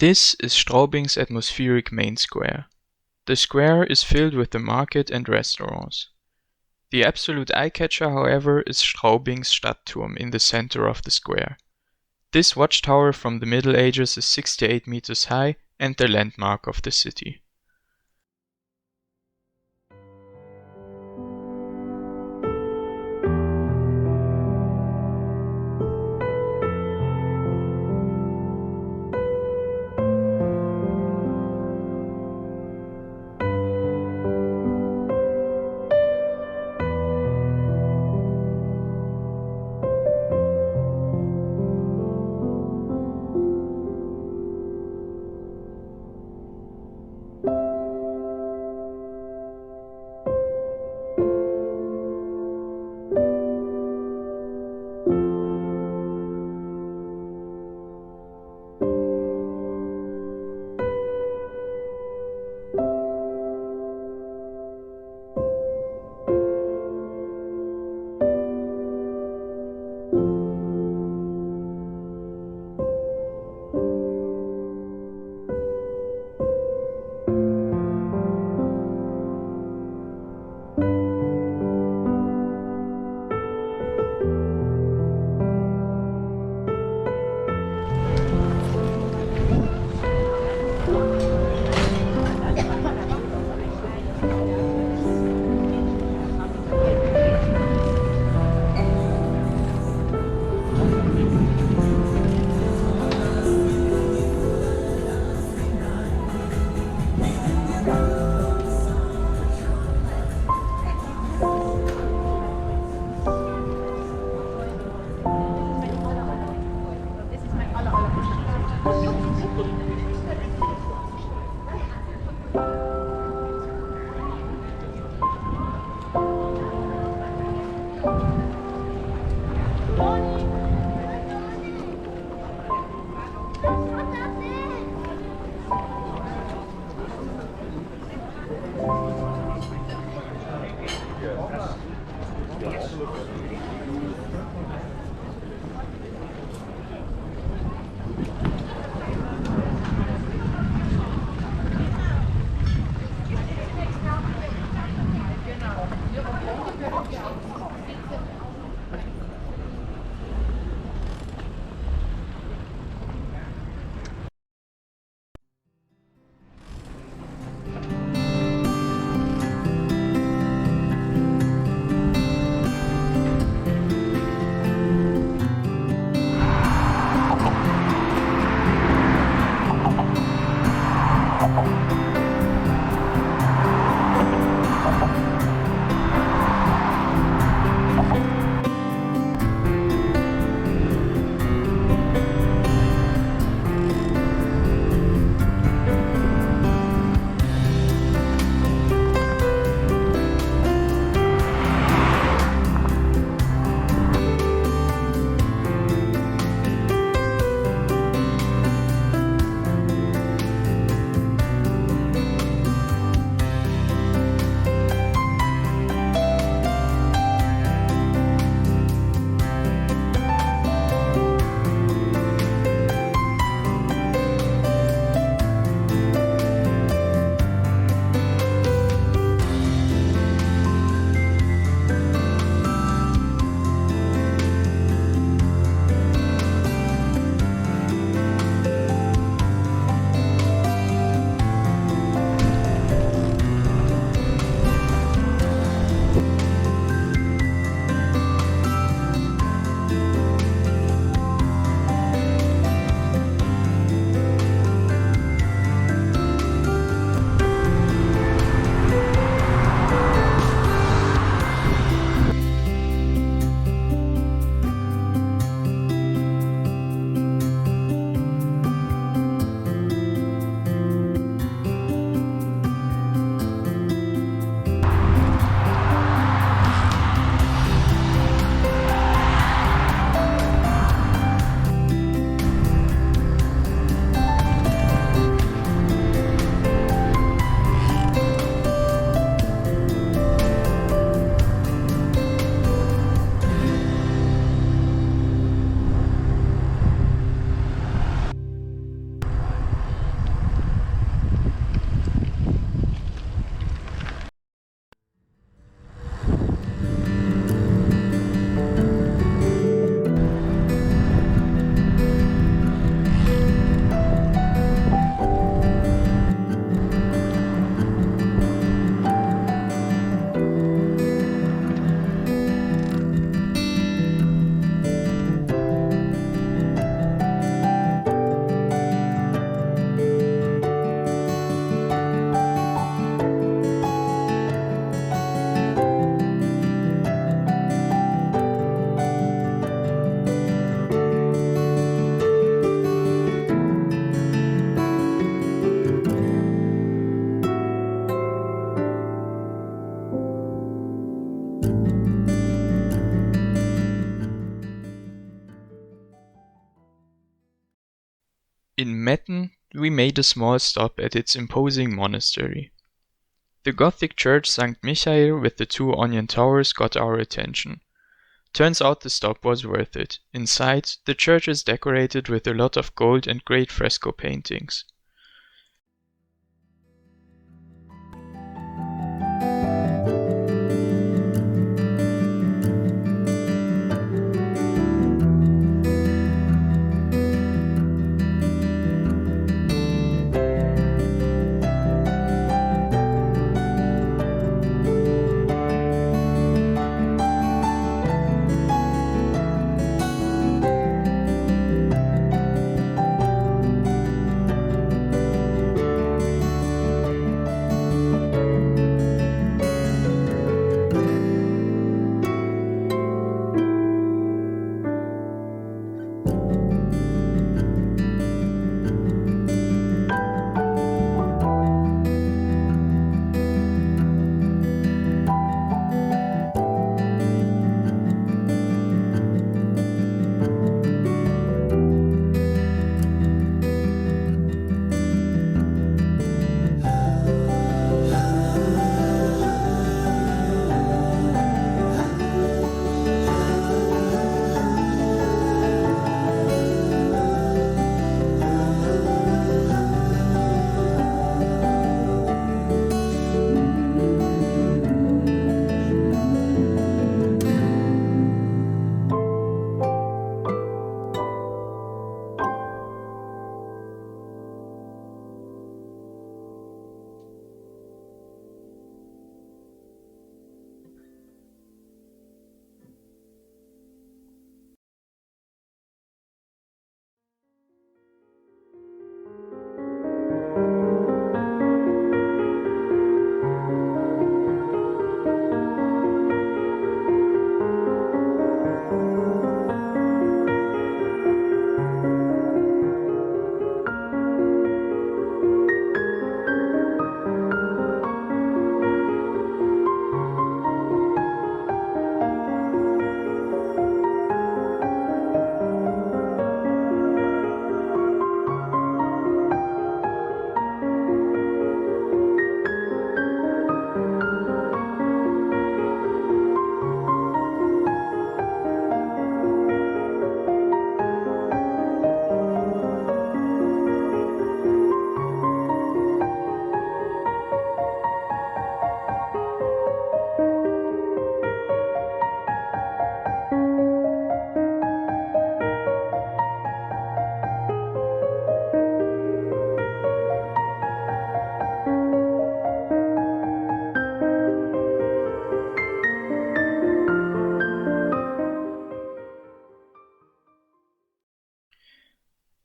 This is Straubing's atmospheric main square. The square is filled with the market and restaurants. The absolute eye-catcher, however, is Straubing's Stadtturm in the center of the square. This watchtower from the Middle Ages is 68 meters high and the landmark of the city. In Metten, we made a small stop at its imposing monastery. The Gothic church St. Michael with the two onion towers got our attention. Turns out the stop was worth it. Inside, the church is decorated with a lot of gold and great fresco paintings.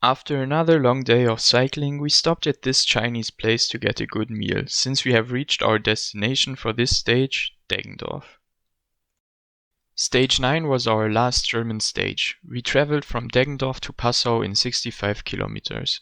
After another long day of cycling, we stopped at this Chinese place to get a good meal, since we have reached our destination for this stage, Deggendorf. Stage 9 was our last German stage. We traveled from Deggendorf to Passau in 65 kilometers.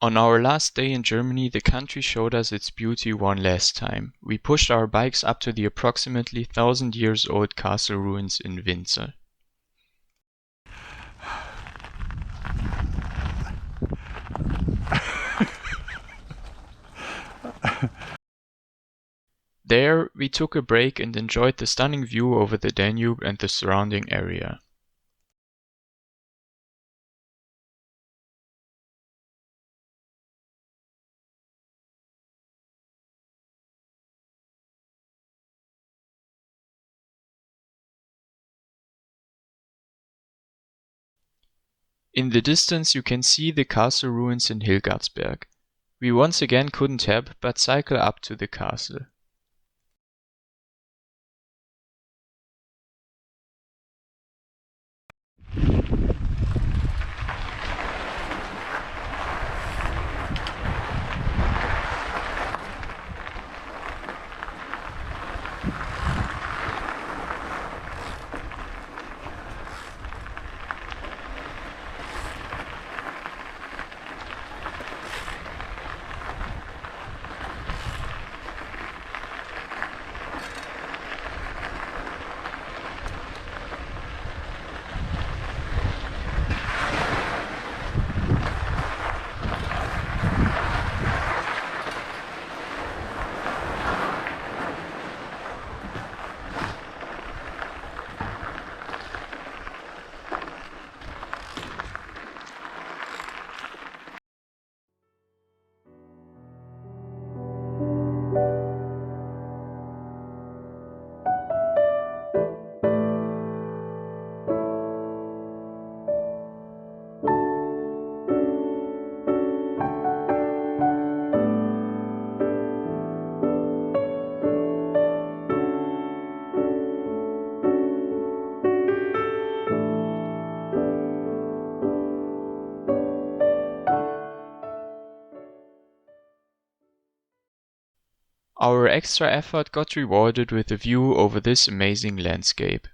On our last day in Germany, the country showed us its beauty one last time. We pushed our bikes up to the approximately 1,000 years old castle ruins in Windsor. There, we took a break and enjoyed the stunning view over the Danube and the surrounding area. In the distance you can see the castle ruins in Hilgardsberg. We once again couldn't help but cycle up to the castle. Our extra effort got rewarded with a view over this amazing landscape.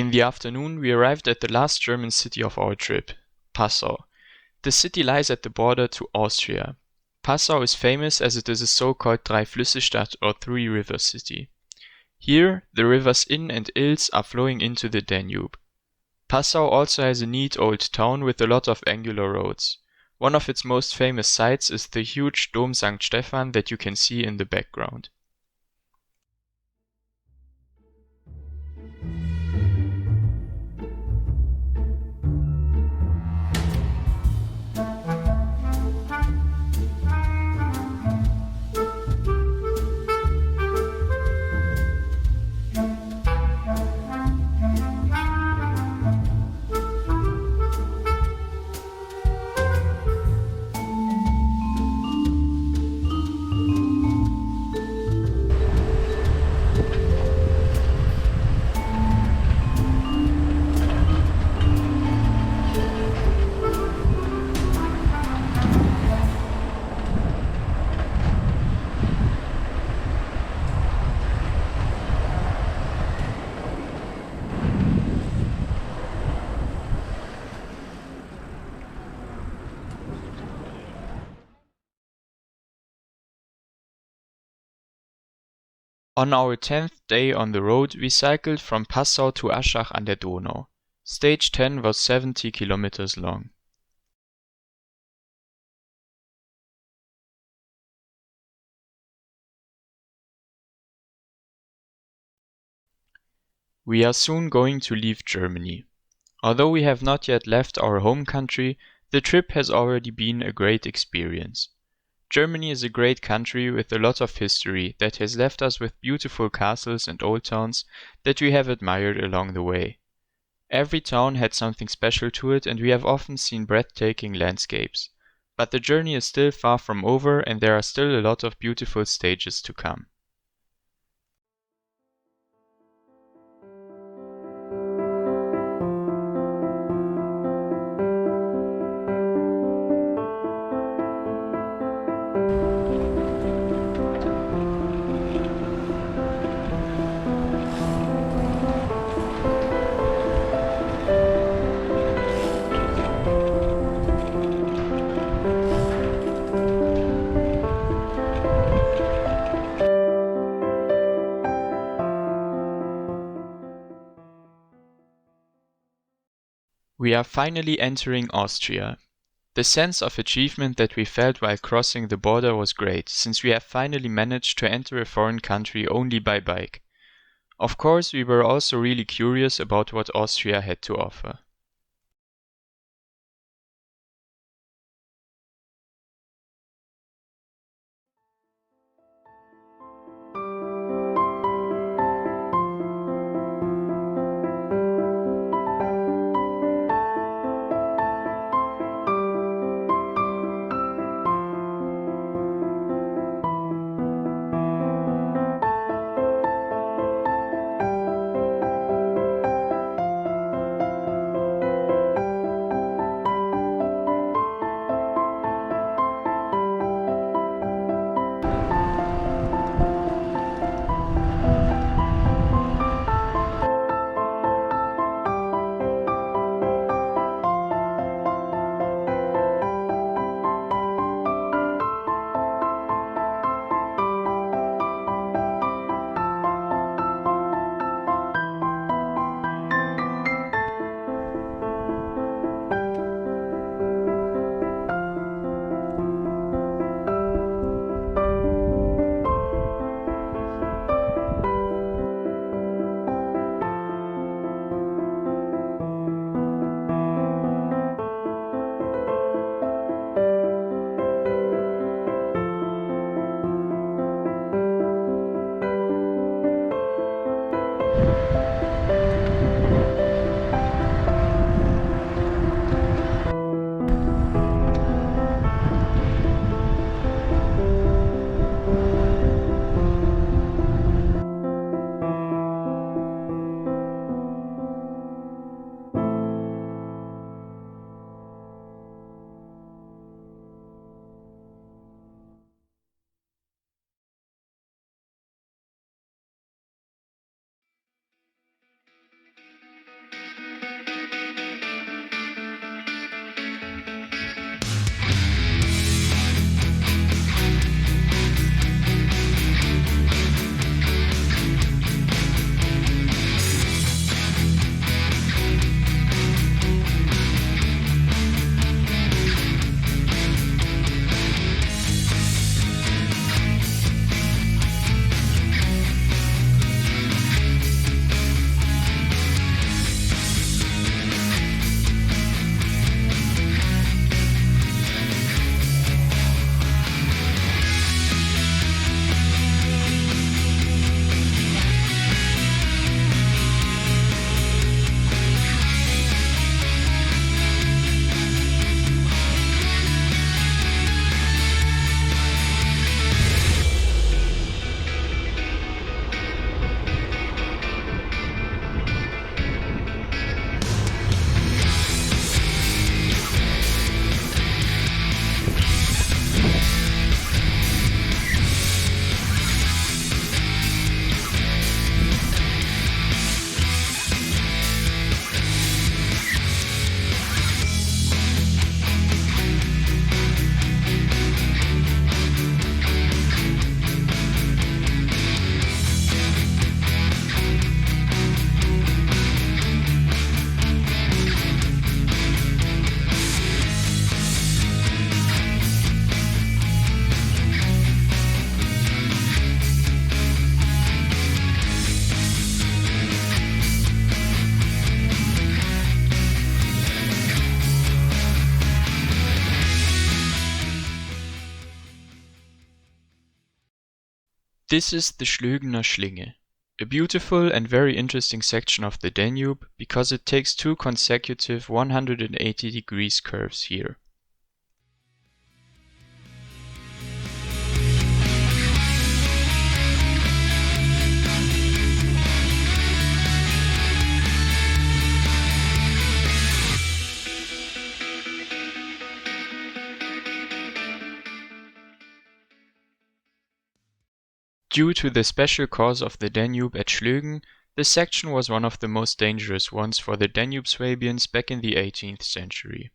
In the afternoon we arrived at the last German city of our trip, Passau. The city lies at the border to Austria. Passau is famous as it is a so-called Drei-Flüsse-Stadt or three-river city. Here, the rivers Inn and Ilz are flowing into the Danube. Passau also has a neat old town with a lot of angular roads. One of its most famous sights is the huge Dom St. Stephan that you can see in the background. On our 10th day on the road, we cycled from Passau to Aschach an der Donau. Stage 10 was 70 kilometers long. We are soon going to leave Germany. Although we have not yet left our home country, the trip has already been a great experience. Germany is a great country with a lot of history that has left us with beautiful castles and old towns that we have admired along the way. Every town had something special to it, and we have often seen breathtaking landscapes. But the journey is still far from over, and there are still a lot of beautiful stages to come. We are finally entering Austria. The sense of achievement that we felt while crossing the border was great, since we have finally managed to enter a foreign country only by bike. Of course, we were also really curious about what Austria had to offer. This is the Schlögener Schlinge, a beautiful and very interesting section of the Danube because it takes two consecutive 180 degrees curves here. Due to the special course of the Danube at Schlögen, this section was one of the most dangerous ones for the Danube Swabians back in the 18th century.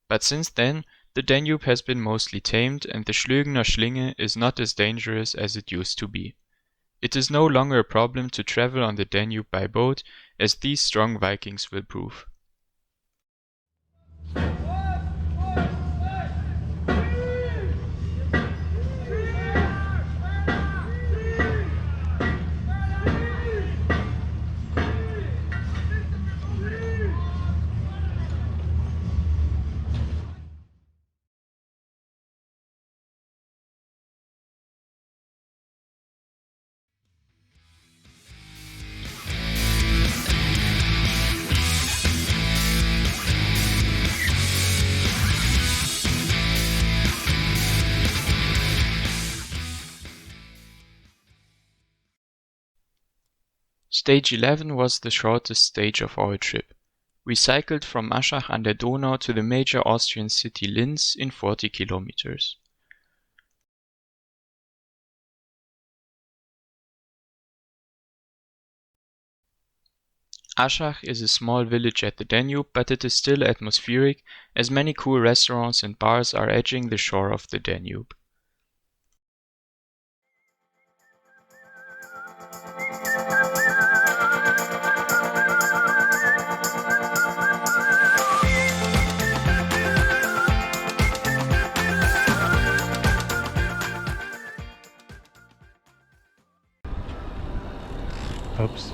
But since then, the Danube has been mostly tamed and the Schlögener Schlinge is not as dangerous as it used to be. It is no longer a problem to travel on the Danube by boat, as these strong Vikings will prove. Stage 11 was the shortest stage of our trip. We cycled from Aschach an der Donau to the major Austrian city Linz in 40 kilometers. Aschach is a small village at the Danube, but it is still atmospheric, as many cool restaurants and bars are edging the shore of the Danube. Oops.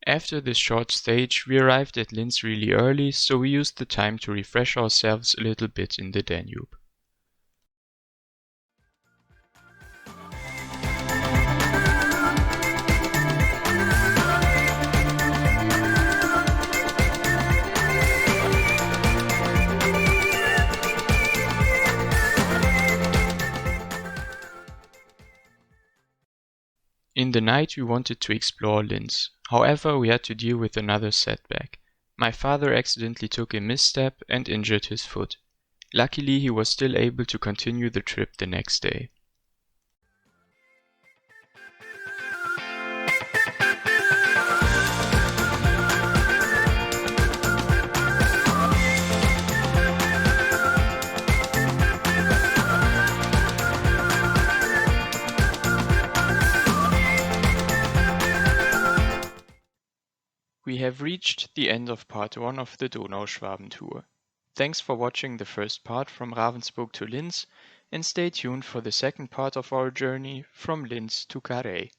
After this short stage, we arrived at Linz really early, so we used the time to refresh ourselves a little bit in the Danube. In the night we wanted to explore Linz. However, we had to deal with another setback. My father accidentally took a misstep and injured his foot. Luckily, he was still able to continue the trip the next day. We have reached the end of part 1 of the Donauschwaben-Tour. Thanks for watching the first part from Ravensburg to Linz, and stay tuned for the second part of our journey from Linz to Carei.